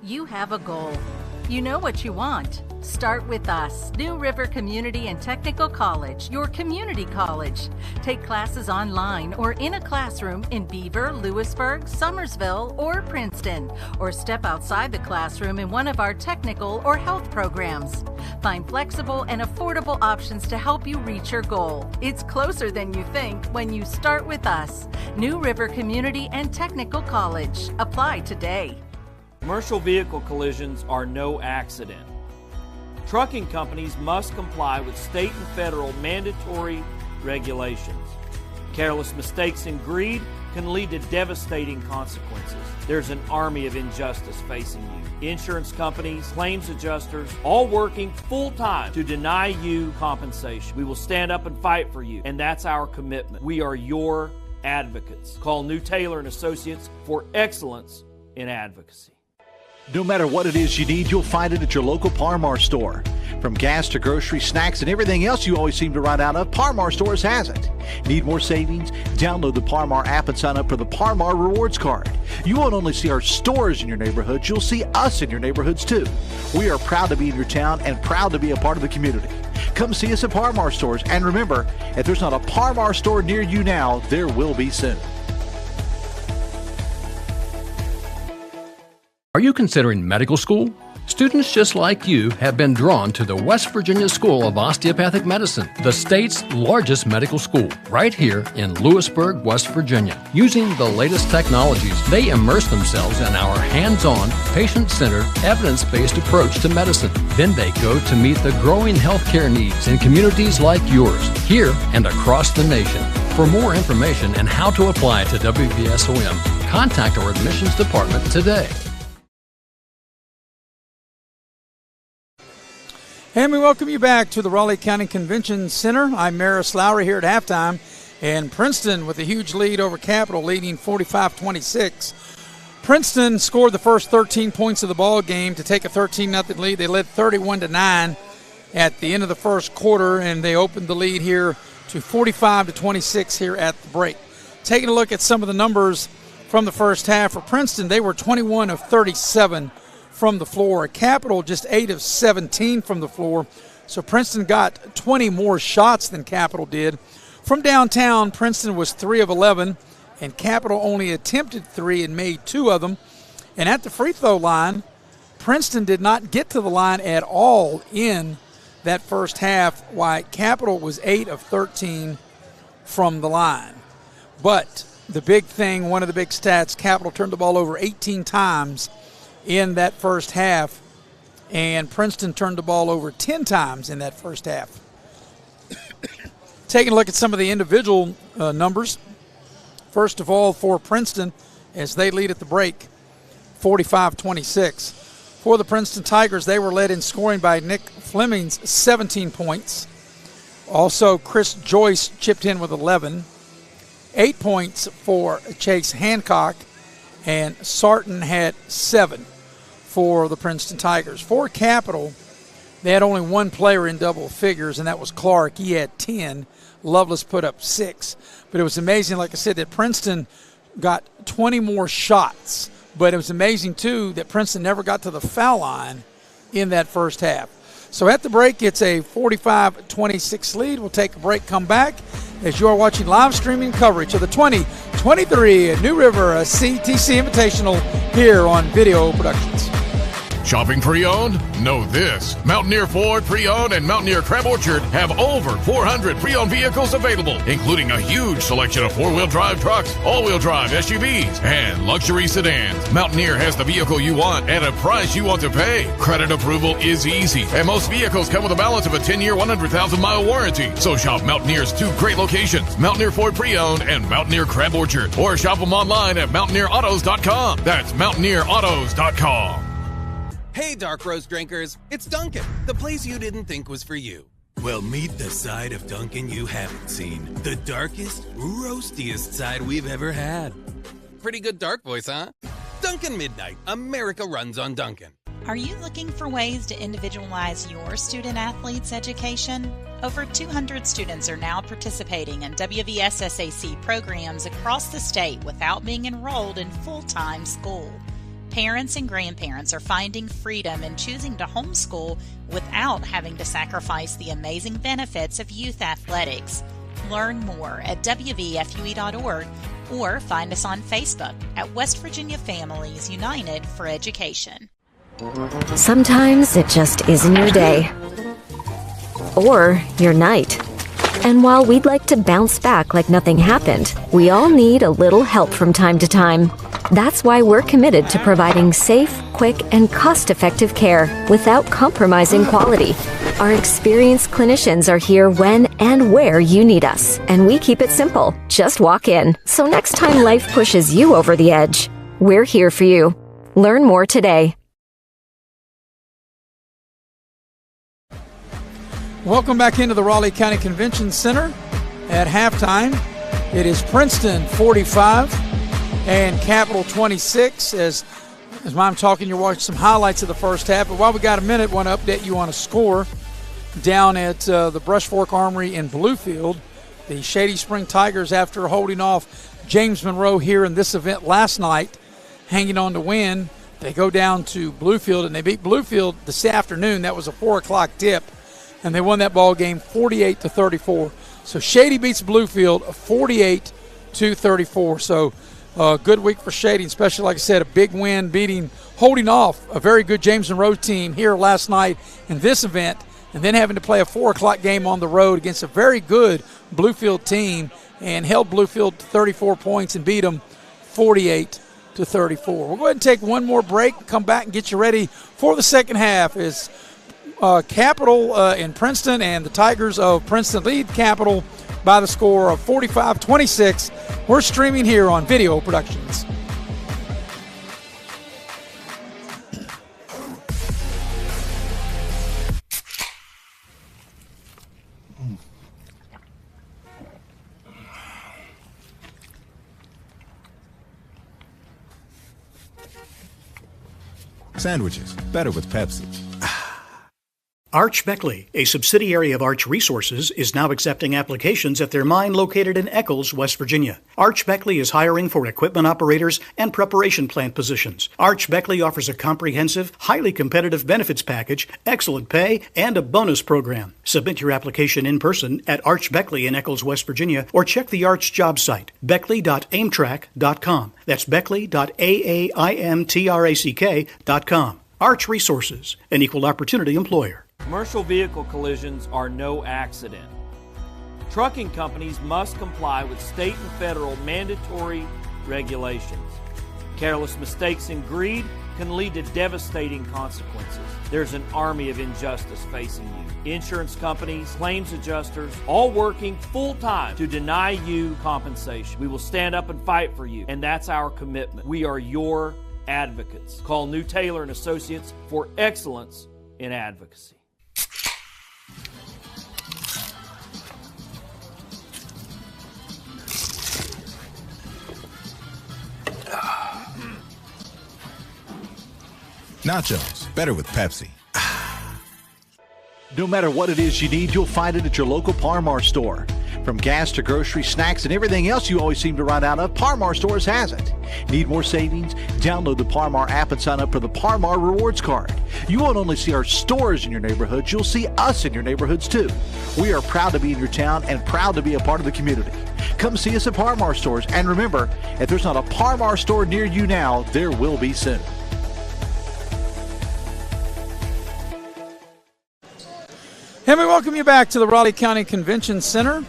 D: You have a goal. You know what you want. Start with us, New River Community and Technical College, your community college. Take classes online or in a classroom in Beaver, Lewisburg, Summersville, or Princeton, or step outside the classroom in one of our technical or health programs. Find flexible and affordable options to help you reach your goal. It's closer than you think when you start with us, New River Community and Technical College. Apply today.
H: Commercial vehicle collisions are no accident. Trucking companies must comply with state and federal mandatory regulations. Careless mistakes and greed can lead to devastating consequences. There's an army of injustice facing you. Insurance companies, claims adjusters, all working full-time to deny you compensation. We will stand up and fight for you, and that's our commitment. We are your advocates. Call New Taylor & Associates for excellence in advocacy.
E: No matter what it is you need, you'll find it at your local Par-Mar store. From gas to grocery, snacks, and everything else you always seem to run out of, Par-Mar stores has it. Need more savings? Download the Par-Mar app and sign up for the Par-Mar Rewards Card. You won't only see our stores in your neighborhoods, you'll see us in your neighborhoods too. We are proud to be in your town and proud to be a part of the community. Come see us at Par-Mar stores, and remember, if there's not a Par-Mar store near you now, there will be soon.
G: Are you considering medical school? Students just like you have been drawn to the West Virginia School of Osteopathic Medicine, the state's largest medical school, right here in Lewisburg, West Virginia. Using the latest technologies, they immerse themselves in our hands-on, patient-centered, evidence-based approach to medicine. Then they go to meet the growing healthcare needs in communities like yours, here and across the nation. For more information and how to apply to WVSOM, contact our admissions department today.
A: And we welcome you back to the Raleigh County Convention Center. I'm Maris Lowry here at halftime. And Princeton with a huge lead over Capital, leading 45-26. Princeton scored the first 13 points of the ball game to take a 13-0 lead. They led 31-9 at the end of the first quarter, and they opened the lead here to 45-26 here at the break. Taking a look at some of the numbers from the first half for Princeton, they were 21 of 37 from the floor. Capital just 8 of 17 from the floor. So Princeton got 20 more shots than Capital did. From downtown, Princeton was 3 of 11, and Capital only attempted 3 and made 2 of them. And at the free throw line, Princeton did not get to the line at all in that first half, while Capital was 8 of 13 from the line. But the big thing, one of the big stats, Capital turned the ball over 18 times in that first half, and Princeton turned the ball over 10 times in that first half. Taking a look at some of the individual numbers. First of all, for Princeton, as they lead at the break, 45-26. For the Princeton Tigers, they were led in scoring by Nick Fleming's 17 points. Also, Chris Joyce chipped in with 11. 8 points for Chase Hancock, and Sarton had 7 for the Princeton Tigers. For Capital, they had only one player in double figures, and that was Clark. He had 10. Lovelace put up 6. But it was amazing, like I said, that Princeton got 20 more shots. But it was amazing, too, that Princeton never got to the foul line in that first half. So at the break, it's a 45-26 lead. We'll take a break, come back, as you are watching live streaming coverage of the 2023 New River CTC Invitational here on Video Productions.
I: Shopping pre-owned? Know this. Mountaineer Ford Pre-Owned and Mountaineer Crab Orchard have over 400 pre-owned vehicles available, including a huge selection of four-wheel drive trucks, all-wheel drive SUVs, and luxury sedans. Mountaineer has the vehicle you want at a price you want to pay. Credit approval is easy, and most vehicles come with a balance of a 10-year, 100,000-mile warranty. So shop Mountaineer's 2 great locations, Mountaineer Ford Pre-Owned and Mountaineer Crab Orchard, or shop them online at mountaineerautos.com. That's mountaineerautos.com.
J: Hey, Dark Roast drinkers, it's Dunkin', the place you didn't think was for you. Well, meet the side of Dunkin' you haven't seen. The darkest, roastiest side we've ever had. Pretty good dark voice, huh? Dunkin' Midnight, America runs on Dunkin'.
K: Are you looking for ways to individualize your student-athlete's education? Over 200 students are now participating in WVSSAC programs across the state without being enrolled in full-time school. Parents and grandparents are finding freedom in choosing to homeschool without having to sacrifice the amazing benefits of youth athletics. Learn more at WVFUE.org or find us on Facebook at West Virginia Families United for Education.
L: Sometimes it just isn't your day. Or your night. And while we'd like to bounce back like nothing happened, we all need a little help from time to time. That's why we're committed to providing safe, quick, and cost-effective care without compromising quality. Our experienced clinicians are here when and where you need us, and we keep it simple. Just walk in. So next time life pushes you over the edge, we're here for you. Learn more today.
A: Welcome back into the Raleigh County Convention Center. At halftime, it is Princeton 45 and Capital 26. As I'm talking, you're watching some highlights of the first half. But while we got a minute, I want to update you on a score down at the Brush Fork Armory in Bluefield. The Shady Spring Tigers, after holding off James Monroe here in this event last night, hanging on to win, they go down to Bluefield, and they beat Bluefield this afternoon. That was a 4 o'clock tip. And they won that ball game 48-34. So Shady beats Bluefield 48-34. So Good week for shading, especially, like I said, a big win holding off a very good James Monroe team here last night in this event, and then having to play a 4 o'clock game on the road against a very good Bluefield team and held Bluefield to 34 points and beat them 48-34. We'll go ahead and take one more break, come back and get you ready for the second half as Capital in Princeton and the Tigers of Princeton lead Capital by the score of 45-26. We're streaming here on Video Productions.
F: Sandwiches, better with Pepsi.
C: Arch Beckley, a subsidiary of Arch Resources, is now accepting applications at their mine located in Eccles, West Virginia. Arch Beckley is hiring for equipment operators and preparation plant positions. Arch Beckley offers a comprehensive, highly competitive benefits package, excellent pay, and a bonus program. Submit your application in person at Arch Beckley in Eccles, West Virginia, or check the Arch job site, beckley.aimtrack.com. That's beckley.aimtrack.com. Arch Resources, an equal opportunity employer.
H: Commercial vehicle collisions are no accident. Trucking companies must comply with state and federal mandatory regulations. Careless mistakes and greed can lead to devastating consequences. There's an army of injustice facing you. Insurance companies, claims adjusters, all working full-time to deny you compensation. We will stand up and fight for you, and that's our commitment. We are your advocates. Call New Taylor and Associates for excellence in advocacy.
F: Nachos, better with Pepsi.
E: No matter what it is you need, you'll find it at your local Par-Mar store. From gas to grocery, snacks, and everything else you always seem to run out of, Par-Mar Stores has it. Need more savings? Download the Par-Mar app and sign up for the Par-Mar Rewards Card. You won't only see our stores in your neighborhoods, you'll see us in your neighborhoods too. We are proud to be in your town and proud to be a part of the community. Come see us at Par-Mar Stores, and remember, if there's not a Par-Mar store near you now, there will be soon.
A: And we welcome you back to the Raleigh County Convention Center.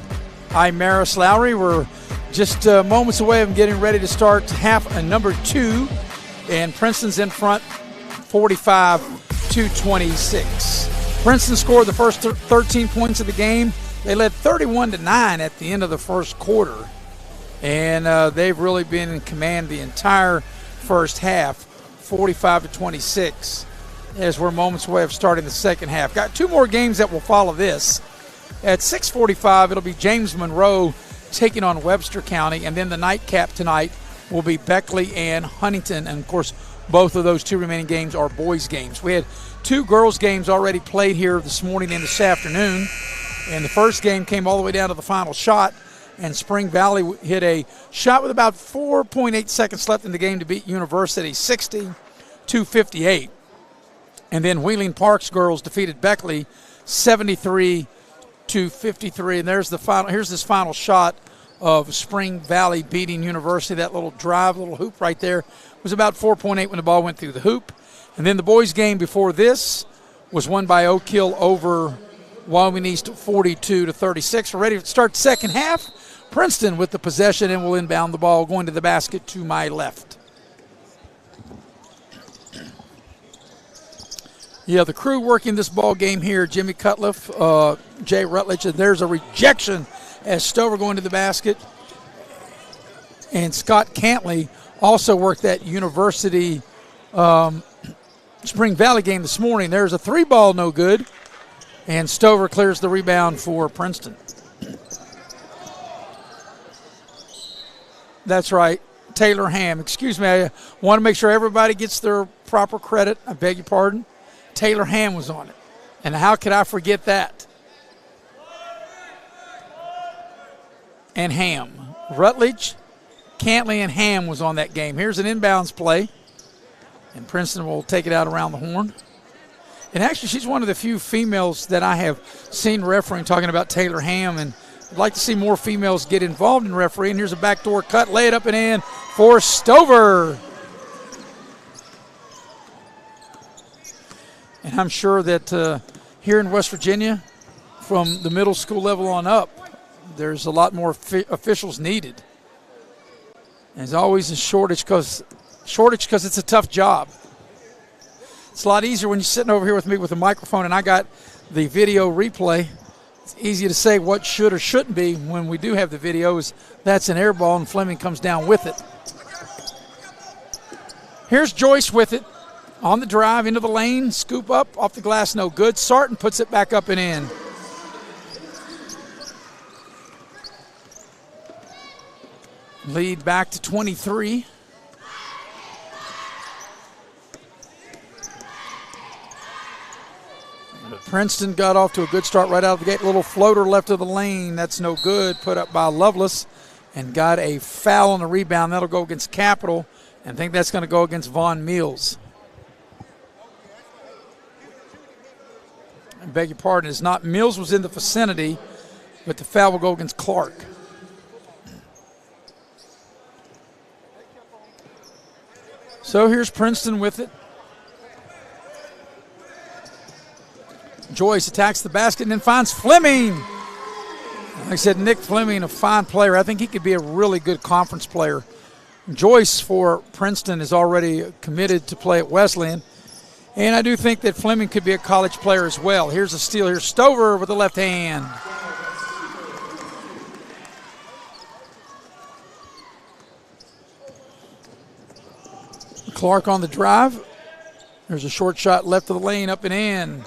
A: I'm Maris Lowry. We're just moments away from getting ready to start half number 2, and Princeton's in front 45-26. Princeton scored the first 13 points of the game. They led 31-9 at the end of the first quarter, and they've really been in command the entire first half, 45-26. As we're moments away of starting the second half. Got 2 more games that will follow this. At 6:45, it'll be James Monroe taking on Webster County, and then the nightcap tonight will be Beckley and Huntington. And, of course, both of those 2 remaining games are boys' games. We had 2 girls' games already played here this morning and this afternoon, and the first game came all the way down to the final shot, and Spring Valley hit a shot with about 4.8 seconds left in the game to beat University 60-58. And then Wheeling Park's girls defeated Beckley 73-53. And there's the final. Here's this final shot of Spring Valley beating University. That little drive, little hoop right there was about 4.8 when the ball went through the hoop. And then the boys' game before this was won by Oak Hill over Wyoming East 42-36. We're ready to start the second half. Princeton with the possession and will inbound the ball going to the basket to my left. Yeah, the crew working this ball game here, Jimmy Cutliff, Jay Rutledge, and there's a rejection as Stover going to the basket. And Scott Cantley also worked that University Spring Valley game this morning. There's a 3-ball no good, and Stover clears the rebound for Princeton. That's right, Taylor Ham. Excuse me, I want to make sure everybody gets their proper credit. I beg your pardon. Taylor Ham was on it. And how could I forget that? And Ham. Rutledge, Cantley, and Ham was on that game. Here's an inbounds play. And Princeton will take it out around the horn. And actually, she's one of the few females that I have seen refereeing, talking about Taylor Ham. And I'd like to see more females get involved in refereeing. Here's a backdoor cut, lay it up and in for Stover. And I'm sure that here in West Virginia, from the middle school level on up, there's a lot more officials needed. And there's always a shortage because it's a tough job. It's a lot easier when you're sitting over here with me with a microphone and I got the video replay. It's easy to say what should or shouldn't be. When we do have the videos, that's an air ball and Fleming comes down with it. Here's Joyce with it. On the drive into the lane, scoop up, off the glass, no good. Sarton puts it back up and in. Lead back to 23. Princeton got off to a good start right out of the gate. Little floater left of the lane. That's no good. Put up by Lovelace and got a foul on the rebound. That'll go against Capital. And I think that's going to go against Von Mills. I beg your pardon. It's not Mills was in the vicinity, but the foul will go against Clark. So here's Princeton with it. Joyce attacks the basket and then finds Fleming. Like I said, Nick Fleming, a fine player. I think he could be a really good conference player. Joyce for Princeton is already committed to play at Wesleyan. And I do think that Fleming could be a college player as well. Here's a steal. Here's Stover with the left hand. Clark on the drive. There's a short shot left of the lane, up and in.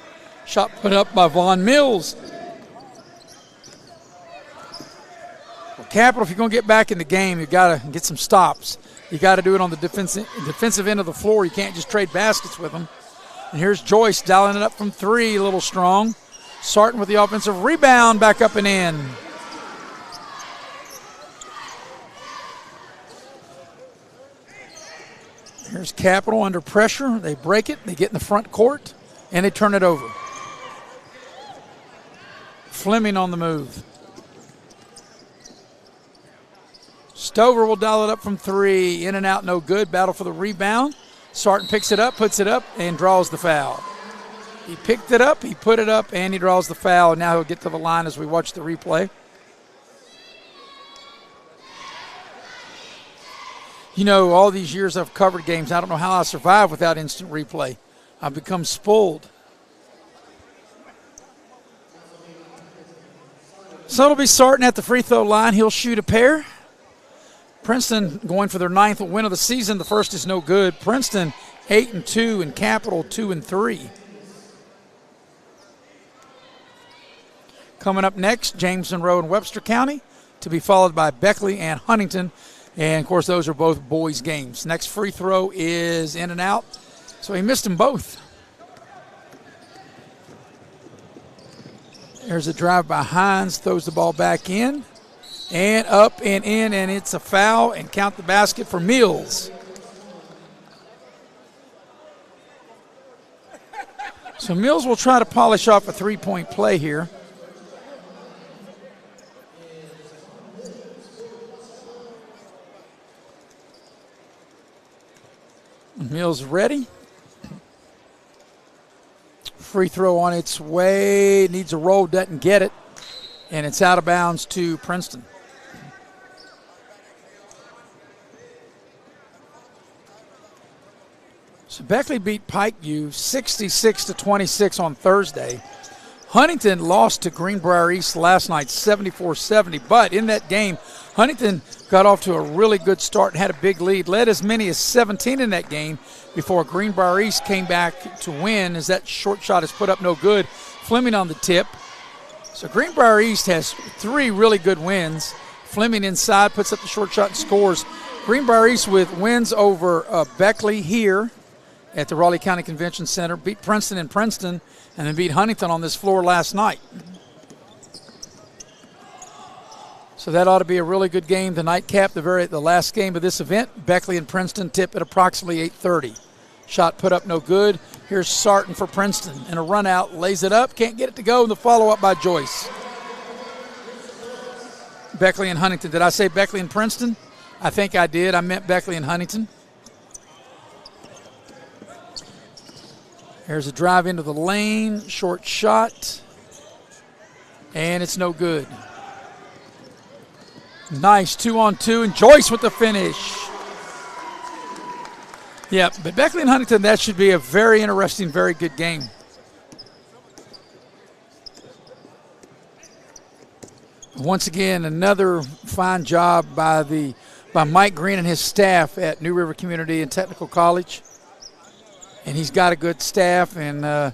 A: Shot put up by Von Mills. Well, Capital, if you're going to get back in the game, you've got to get some stops. You got to do it on the defensive end of the floor. You can't just trade baskets with them. And here's Joyce dialing it up from three, a little strong. Sarton with the offensive rebound, back up and in. Here's Capital under pressure. They break it, they get in the front court, and they turn it over. Fleming on the move. Stover will dial it up from three. In and out, no good. Battle for the rebound. Sarton picks it up, puts it up, and draws the foul. He picked it up, he put it up, and he draws the foul. Now he'll get to the line as we watch the replay. You know, all these years I've covered games, I don't know how I survived without instant replay. I've become spoiled. So it'll be Sarton at the free throw line. He'll shoot a pair. Princeton going for their 9th win of the season. The first is no good. Princeton 8-2 and Capital 2-3. Coming up next, James Monroe and Webster County, to be followed by Beckley and Huntington. And, of course, those are both boys' games. Next free throw is in and out. So he missed them both. There's a drive by Hines, throws the ball back in. And up and in, and it's a foul, and count the basket for Mills. So Mills will try to polish off a three-point play here. Mills ready. Free throw on its way. Needs a roll, doesn't get it. And it's out of bounds to Princeton. So Beckley beat Pikeview 66-26 on Thursday. Huntington lost to Greenbrier East last night 74-70. But in that game, Huntington got off to a really good start and had a big lead. Led as many as 17 in that game before Greenbrier East came back to win as that short shot is put up no good. Fleming on the tip. So Greenbrier East has 3 really good wins. Fleming inside puts up the short shot and scores. Greenbrier East with wins over Beckley here at the Raleigh County Convention Center, beat Princeton in Princeton, and then beat Huntington on this floor last night. So that ought to be a really good game. The nightcap, the last game of this event, Beckley and Princeton tip at approximately 8:30. Shot put up no good. Here's Sarton for Princeton. And a run out, lays it up, can't get it to go, and the follow-up by Joyce. Beckley and Huntington. Did I say Beckley and Princeton? I think I did. I meant Beckley and Huntington. Here's a drive into the lane, short shot, and it's no good. Nice 2-on-2, and Joyce with the finish. Yeah, but Beckley and Huntington, that should be a very interesting, very good game. Once again, another fine job by Mike Green and his staff at New River Community and Technical College. And he's got a good staff, and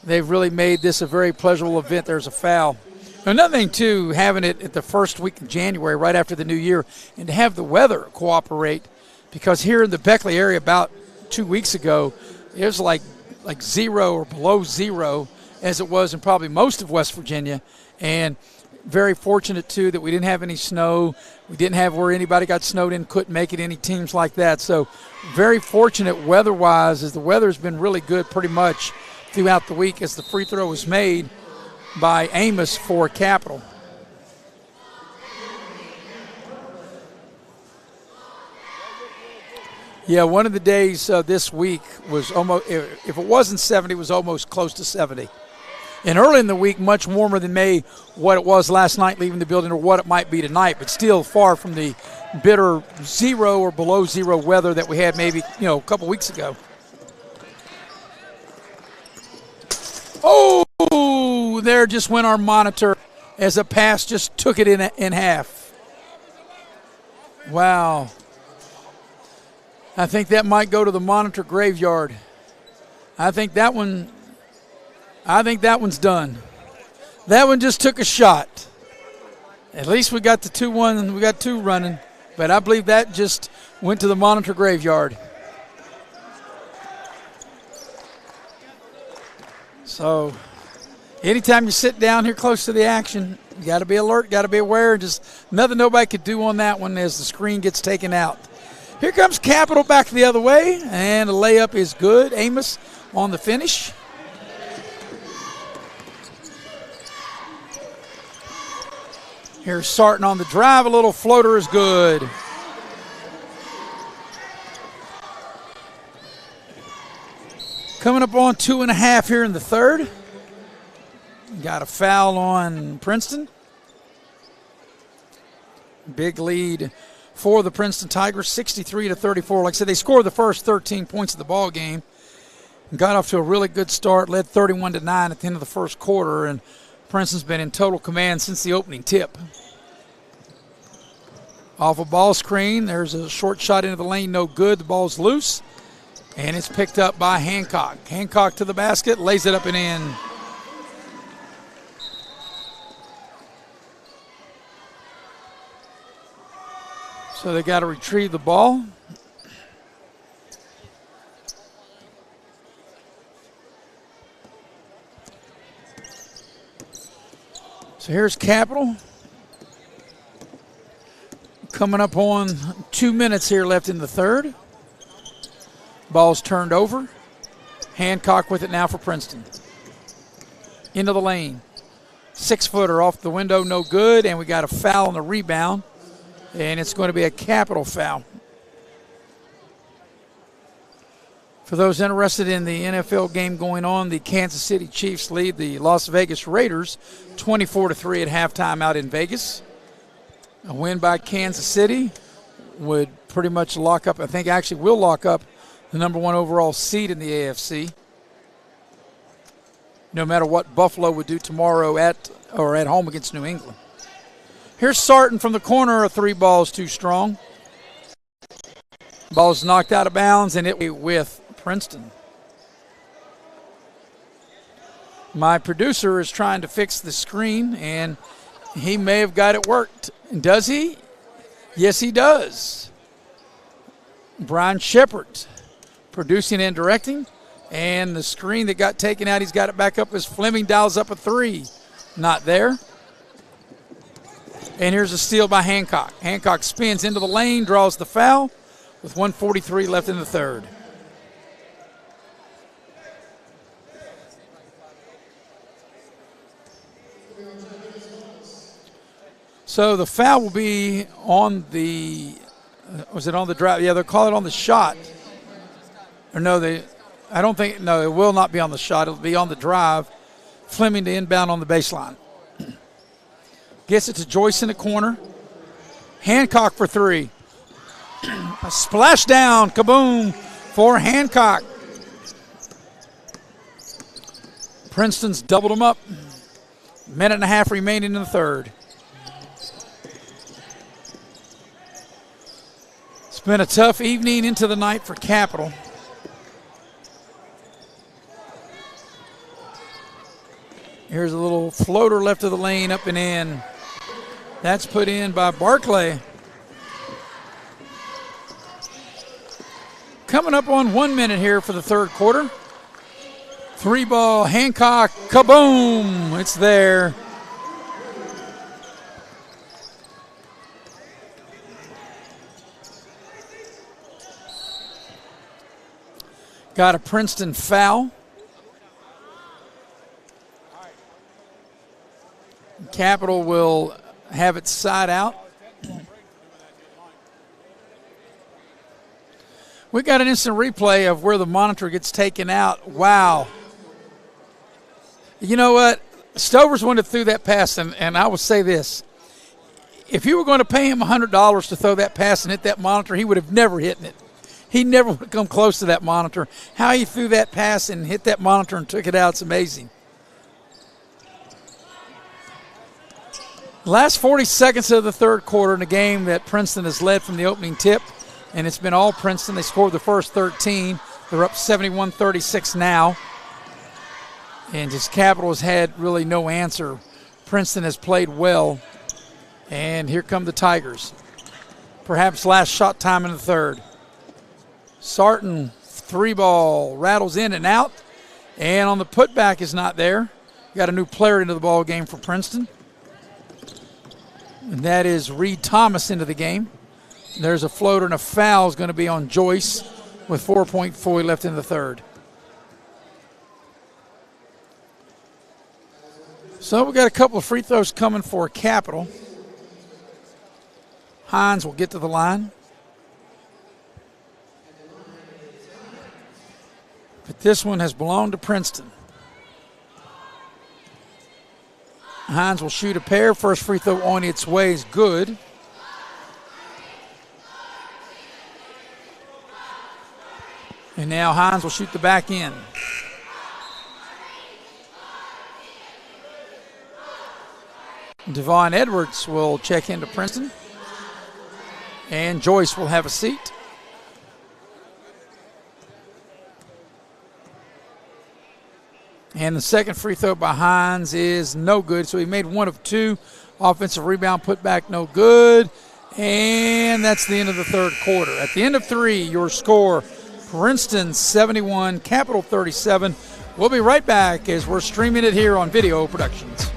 A: they've really made this a very pleasurable event. There's a foul. Another thing, too, having it at the first week of January, right after the new year, and to have the weather cooperate, because here in the Beckley area about 2 weeks ago, it was like 0 or below 0, as it was in probably most of West Virginia. And very fortunate, too, that we didn't have any snow. We didn't have where anybody got snowed in, couldn't make it, any teams like that. So very fortunate weather-wise, as the weather's been really good pretty much throughout the week, as the free throw was made by Amos for Capital. Yeah, one of the days this week was almost, if it wasn't 70, it was almost close to 70. And early in the week, much warmer than May, what it was last night leaving the building or what it might be tonight, but still far from the bitter 0 or below 0 weather that we had maybe, a couple weeks ago. Oh, there just went our monitor as a pass just took it in half. Wow. I think that might go to the monitor graveyard. I think that one's done. That one just took a shot. At least we got the 2-1 and we got 2 running, but I believe that just went to the monitor graveyard. So anytime you sit down here close to the action, you got to be alert, got to be aware. Just nothing nobody could do on that one as the screen gets taken out. Here comes Capital back the other way, and the layup is good. Amos on the finish. Here's Sarton on the drive. A little floater is good. Coming up on 2.5 here in the third. Got a foul on Princeton. Big lead for the Princeton Tigers, 63-34. Like I said, they scored the first 13 points of the ball game. Got off to a really good start, led 31-9 at the end of the first quarter, and Princeton's been in total command since the opening tip. Off a ball screen, there's a short shot into the lane, no good. The ball's loose, and it's picked up by Hancock. Hancock to the basket, lays it up and in. So they got to retrieve the ball. So here's Capital. Coming up on 2 minutes here left in the third. Ball's turned over. Hancock with it now for Princeton. Into the lane. 6-footer off the window, no good, and we got a foul on the rebound. And it's going to be a Capital foul. For those interested in the NFL game going on, the Kansas City Chiefs lead the Las Vegas Raiders 24-3 at halftime out in Vegas. A win by Kansas City would pretty much lock up, I think actually will lock up the number 1 overall seed in the AFC. No matter what Buffalo would do tomorrow at home against New England. Here's Sarton from the corner. A 3 ball's too strong. Ball's knocked out of bounds, and it with Princeton. My producer is trying to fix the screen, and he may have got it worked. Does he? Yes, he does. Brian Shepard producing and directing, and the screen that got taken out, he's got it back up as Fleming dials up a 3. Not there. And here's a steal by Hancock. Hancock spins into the lane, draws the foul with 1:43 left in the third. So the foul will be on the Was it on the drive? Yeah, they'll call it on the shot. Or no, I don't think, no, it will not be on the shot. It'll be on the drive. Fleming to inbound on the baseline. Gets it to Joyce in the corner. Hancock for three. A splash down, kaboom, for Hancock. Princeton's doubled them up. Minute and a half remaining in the third. It's been a tough evening into the night for Capital. Here's a little floater left of the lane, up and in. That's put in by Barclay. Coming up on 1 minute here for the third quarter. 3-ball, Hancock, kaboom, it's there. Got a Princeton foul. Capital will have it side out. We got an instant replay of where the monitor gets taken out. Wow. You know what? Stover's one that threw that pass, and I will say this. If you were going to pay him $100 to throw that pass and hit that monitor, he would have never hit it. He never would have come close to that monitor. How he threw that pass and hit that monitor and took it out, it's amazing. Last 40 seconds of the third quarter in a game that Princeton has led from the opening tip, and it's been all Princeton. They scored the first 13. They're up 71-36 now. And just Capital has had really no answer. Princeton has played well. And here come the Tigers. Perhaps last shot time in the third. Sarton, 3-ball, rattles in and out. And on the putback is not there. Got a new player into the ball game for Princeton. And that is Reed Thomas into the game. There's a floater, and a foul is going to be on Joyce with 4.4 left in the third. So we got a couple of free throws coming for Capital. Hines will get to the line. But this one has belonged to Princeton. Hines will shoot a pair. First free throw on its way is good. And now Hines will shoot the back end. Devon Edwards will check into Princeton. And Joyce will have a seat. And the second free throw by Hines is no good. So he made one of two. Offensive rebound, put back, no good. And that's the end of the third quarter. At the end of three, your score, Princeton 71, Capital 37. We'll be right back as we're streaming it here on Video Productions.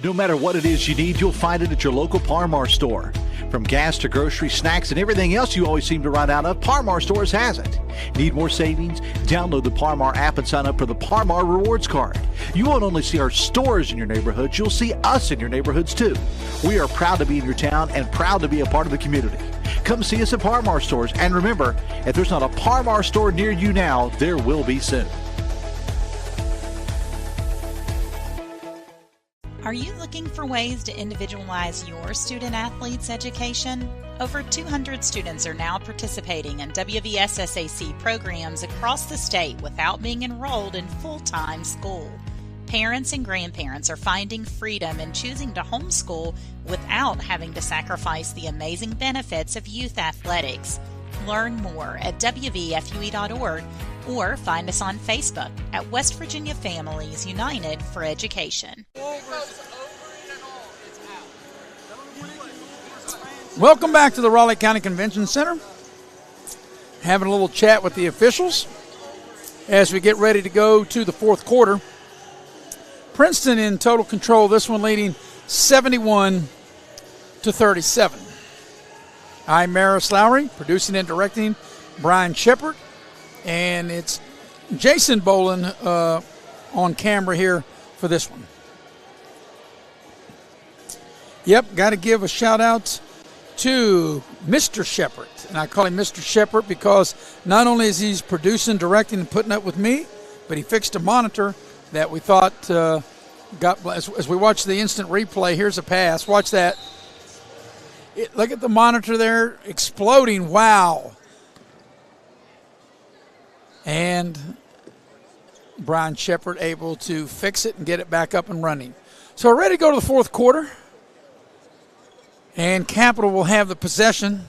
E: No matter what it is you need, you'll find it at your local Par-Mar store. From gas to grocery, snacks, and everything else you always seem to run out of, Par-Mar Stores has it. Need more savings? Download the Par-Mar app and sign up for the Par-Mar Rewards Card. You won't only see our stores in your neighborhoods, you'll see us in your neighborhoods too. We are proud to be in your town and proud to be a part of the community. Come see us at Par-Mar Stores, and remember, if there's not a Par-Mar store near you now, there will be soon.
K: Are you looking for ways to individualize your student-athlete's education? Over 200 students are now participating in WVSSAC programs across the state without being enrolled in full-time school. Parents and grandparents are finding freedom in choosing to homeschool without having to sacrifice the amazing benefits of youth athletics. Learn more at WVFUE.org or find us on Facebook at West Virginia Families United for Education.
A: Welcome back to the Raleigh County Convention Center. Having a little chat with the officials as we get ready to go to the fourth quarter. Princeton in total control, this one leading 71-37. I'm Maris Lowry, producing and directing Brian Shepard, and it's Jason Boland on camera here for this one. Yep, got to give a shout-out to Mr. Shepard. And I call him Mr. Shepard because not only is he producing, directing, and putting up with me, but he fixed a monitor that we thought as we watch the instant replay. Here's a pass. Watch that. Look at the monitor there exploding. Wow. And Brian Shepard able to fix it and get it back up and running. So we're ready to go to the fourth quarter. And Capital will have the possession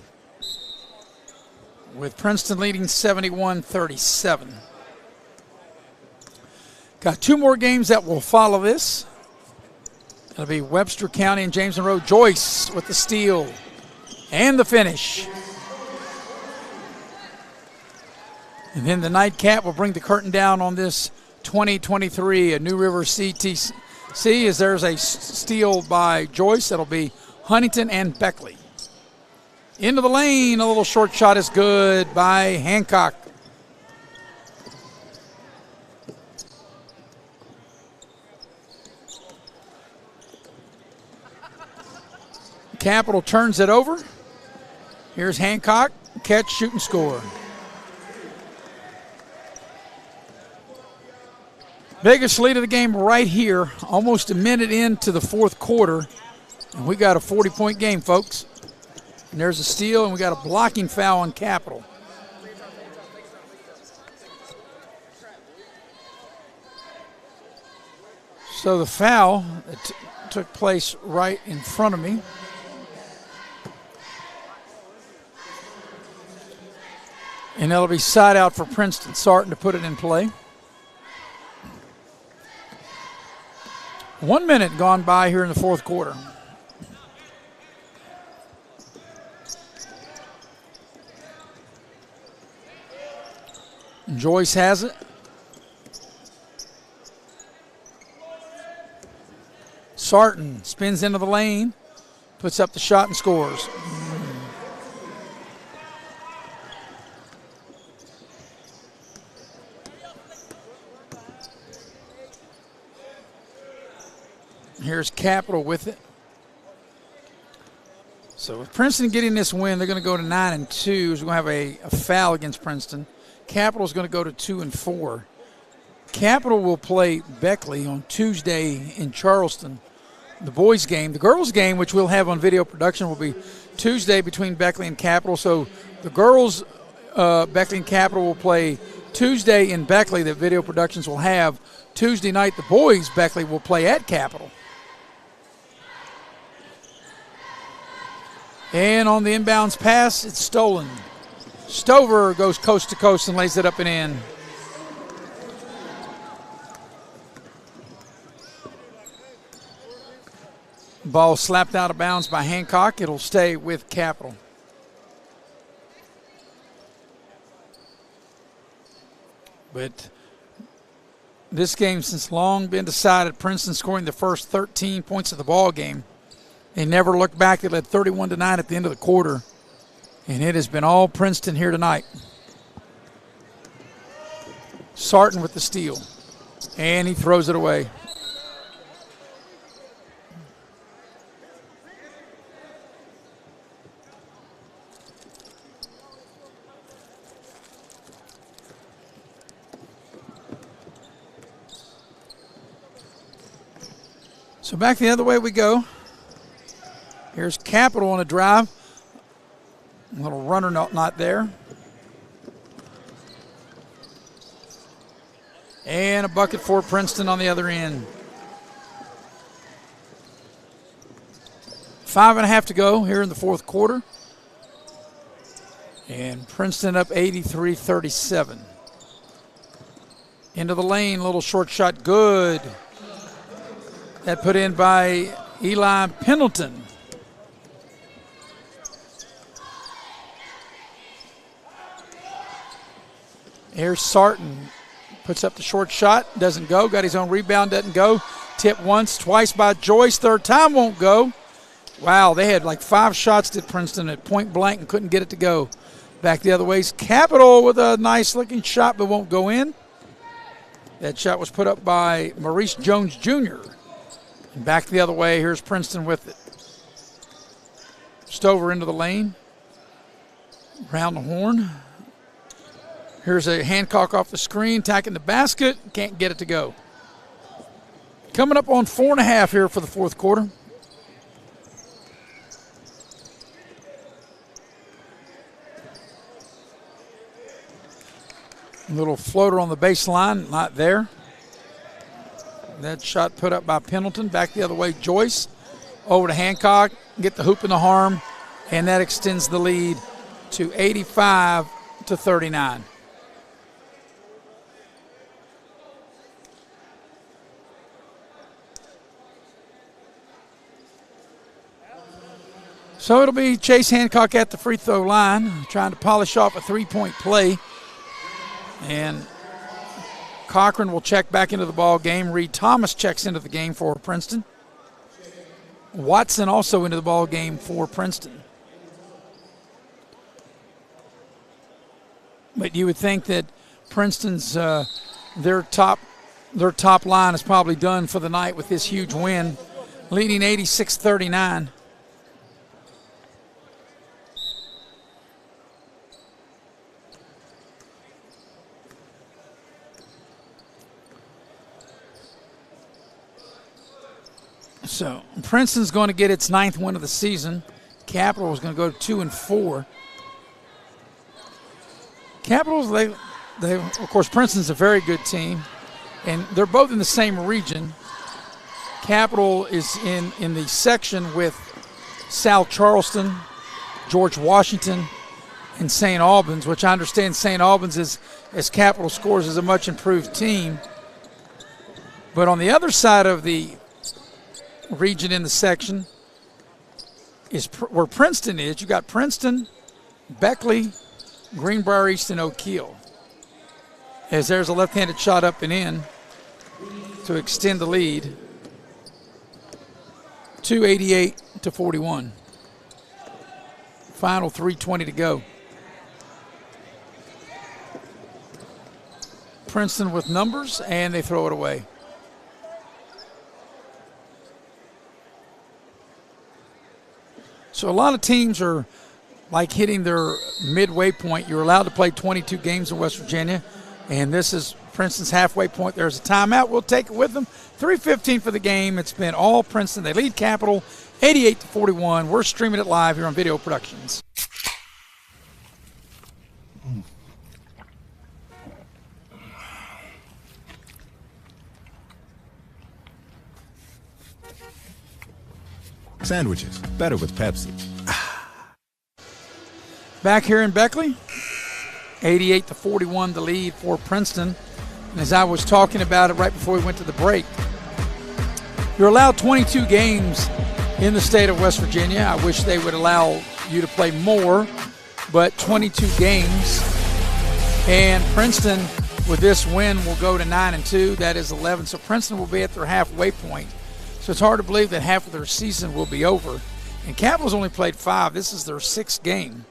A: with Princeton leading 71-37. Got two more games that will follow this. It'll be Webster County and James Monroe. Joyce with the steal and the finish. And then the nightcap will bring the curtain down on this 2023 New River CTC as there's a steal by Joyce. That'll be Huntington and Beckley. Into the lane, a little short shot is good by Hancock. Capital turns it over. Here's Hancock, catch, shoot, and score. Biggest lead of the game right here, almost a minute into the fourth quarter. And we got a 40-point game, folks. And there's a steal, and we got a blocking foul on Capital. So the foul that took place right in front of me. And that'll be side out for Princeton. Sarton to put it in play. 1 minute gone by here in the fourth quarter. Joyce has it. Sarton spins into the lane, puts up the shot and scores. Here's Capital with it. So with Princeton getting this win, they're going to go to 9-2. We're going to have a foul against Princeton. Capital's going to go to 2-4. Capital will play Beckley on Tuesday in Charleston. The boys' game. The girls' game, which we'll have on video production, will be Tuesday between Beckley and Capital. So the girls, Beckley and Capital, will play Tuesday in Beckley that video productions will have. Tuesday night, the boys, Beckley, will play at Capital. And on the inbounds pass, it's stolen. Stover goes coast to coast and lays it up and in. Ball slapped out of bounds by Hancock. It'll stay with Capital. But this game since long been decided. Princeton scoring the first 13 points of the ball game. They never looked back. They led 31-9 at the end of the quarter. And it has been all Princeton here tonight. Sarton with the steal. And he throws it away. So back the other way we go. Here's Capital on a drive. A little runner not there. And a bucket for Princeton on the other end. 5.5 to go here in the fourth quarter. And Princeton up 83-37. Into the lane, little short shot, good. That put in by Eli Pendleton. Here's Sarton. Puts up the short shot. Doesn't go. Got his own rebound. Doesn't go. Tip once, twice by Joyce. Third time won't go. Wow, they had like 5 shots at Princeton at point blank and couldn't get it to go. Back the other ways. Capital with a nice looking shot but won't go in. That shot was put up by Maurice Jones Jr. And back the other way. Here's Princeton with it. Stover into the lane. Round the horn. Here's a Hancock off the screen, attacking the basket. Can't get it to go. Coming up on 4.5 here for the fourth quarter. A little floater on the baseline, not there. That shot put up by Pendleton. Back the other way, Joyce. Over to Hancock. Get the hoop in the arm. And that extends the lead to 85-39. So it'll be Chase Hancock at the free throw line, trying to polish off a three-point play. And Cochran will check back into the ball game. Reed Thomas checks into the game for Princeton. Watson also into the ball game for Princeton. But you would think that Princeton's their top line is probably done for the night with this huge win, leading 86-39. So Princeton's going to get its 9th win of the season. Capital is going to go to 2-4. Capitals, they of course, Princeton's a very good team, and they're both in the same region. Capital is in the section with South Charleston, George Washington, and St. Albans, which I understand St. Albans is, as Capital scores, is a much improved team. But on the other side of the region in the section is where Princeton is. You got Princeton, Beckley, Greenbrier East, and O'Keel. As there's a left-handed shot up and in to extend the lead to 88-41. Final 3:20 to go. Princeton with numbers, and they throw it away. So a lot of teams are like hitting their midway point. You're allowed to play 22 games in West Virginia, and this is Princeton's halfway point. There's a timeout. We'll take it with them. 3:15 for the game. It's been all Princeton. They lead Capital 88-41. We're streaming it live here on Video Productions.
F: Sandwiches, better with Pepsi.
A: Back here in Beckley, 88-41 the lead for Princeton. And as I was talking about it right before we went to the break, you're allowed 22 games in the state of West Virginia. I wish they would allow you to play more, but 22 games. And Princeton, with this win, will go to 9-2. That is 11. So Princeton will be at their halfway point. So it's hard to believe that half of their season will be over. And Capital's only played 5. This is their 6th game.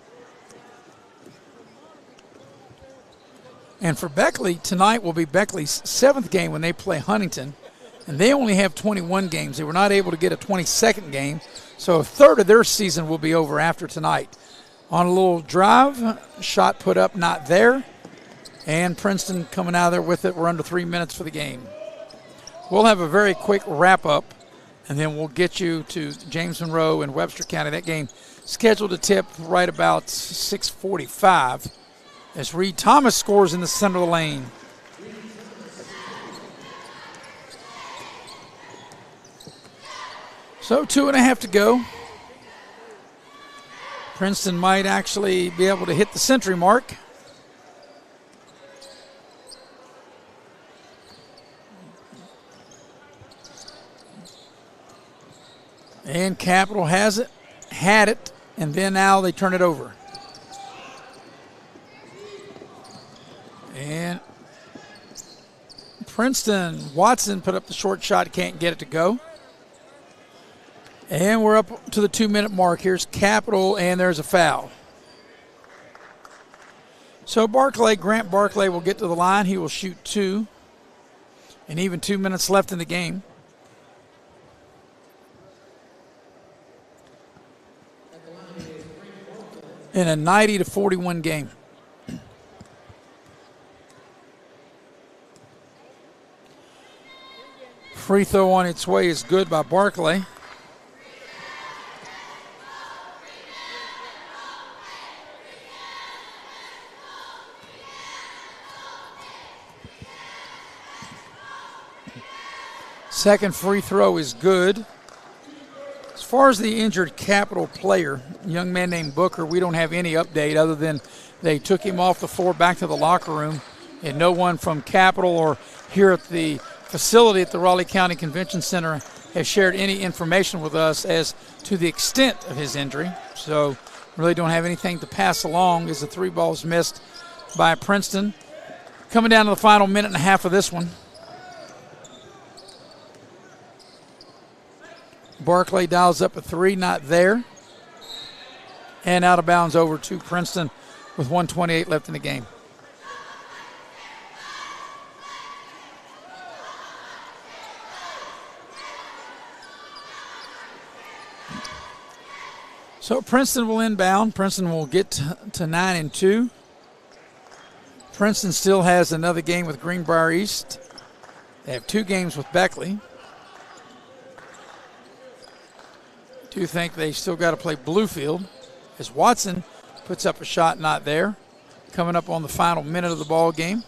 A: And for Beckley, tonight will be Beckley's 7th game when they play Huntington. And they only have 21 games. They were not able to get a 22nd game. So a third of their season will be over after tonight. On a little drive, shot put up, not there. And Princeton coming out of there with it. We're under 3 minutes for the game. We'll have a very quick wrap-up, and then we'll get you to James Monroe and Webster County. That game scheduled to tip right about 6:45 as Reed Thomas scores in the center of the lane. So 2.5 to go. Princeton might actually be able to hit the century mark. And Capital had it, and then now they turn it over. And Princeton, Watson put up the short shot, can't get it to go. And we're up to the 2-minute mark. Here's Capital, and there's a foul. So Grant Barclay will get to the line. He will shoot 2. And even 2 minutes left in the game. in a 90-41 game. Free throw on its way is good by Barclay. Second free throw is good. As far as the injured Capital player, a young man named Booker, we don't have any update other than they took him off the floor back to the locker room, and no one from Capital or here at the facility at the Raleigh County Convention Center has shared any information with us as to the extent of his injury. So really don't have anything to pass along as the three balls missed by Princeton. Coming down to the final minute and a half of this one. Barclay dials up a three, not there. And out of bounds over to Princeton with 1:28 left in the game. So Princeton will inbound. Princeton will get to 9-2. Princeton still has another game with Greenbrier East. They have 2 games with Beckley. Do think they still got to play Bluefield as Watson puts up a shot, not there. Coming up on the final minute of the ball game.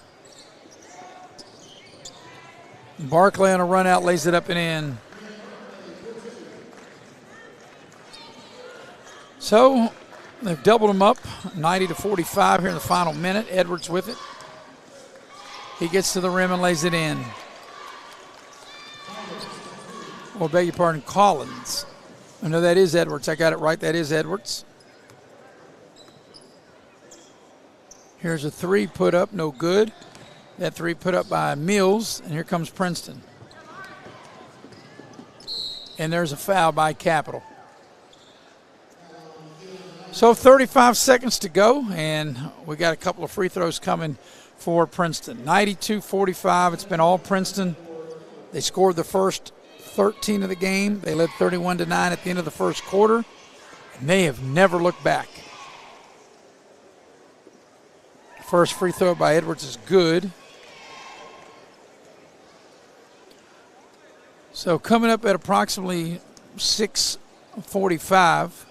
A: Barclay on a run out, lays it up and in. So they've doubled them up, 90-45 here in the final minute. Edwards with it. He gets to the rim and lays it in. Or beg your pardon, Collins. Oh, no, that is Edwards. I got it right. That is Edwards. Here's a three put up, no good. That three put up by Mills, and here comes Princeton. And there's a foul by Capital. So 35 seconds to go, and we got a couple of free throws coming for Princeton. 92-45. It's been all Princeton. They scored the first 13 of the game. They led 31-9 at the end of the first quarter, and they have never looked back. First free throw by Edwards is good. So coming up at approximately 6:45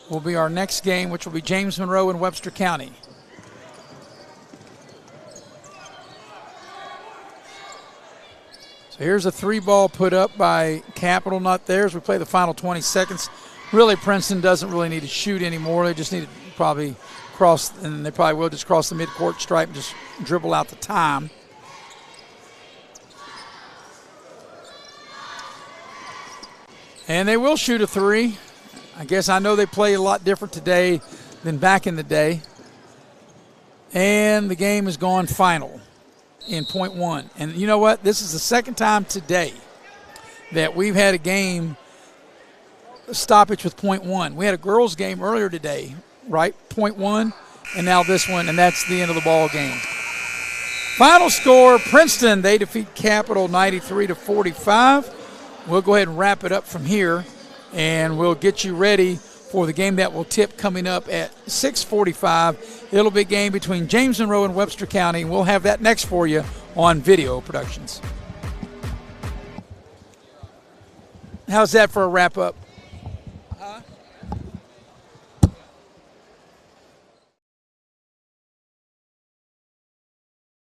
A: will be our next game, which will be James Monroe and Webster County. So here's a three ball put up by Capital, not there as we play the final 20 seconds. Really, Princeton doesn't really need to shoot anymore. They just need to probably cross, and they probably will just cross the midcourt stripe and just dribble out the time. And they will shoot a three. I guess I know they play a lot different today than back in the day. And the game is gone final in point one. And you know what? This is the second time today that we've had a game stoppage with point one. We had a girls' game earlier today, right? Point one, and now this one, and that's the end of the ball game. Final score, Princeton, they defeat Capital 93-45. We'll go ahead and wrap it up from here, and we'll get you ready for the game that will tip coming up at 6:45. It'll be a game between James Monroe and Webster County, and we'll have that next for you on Video Productions. How's that for a wrap-up?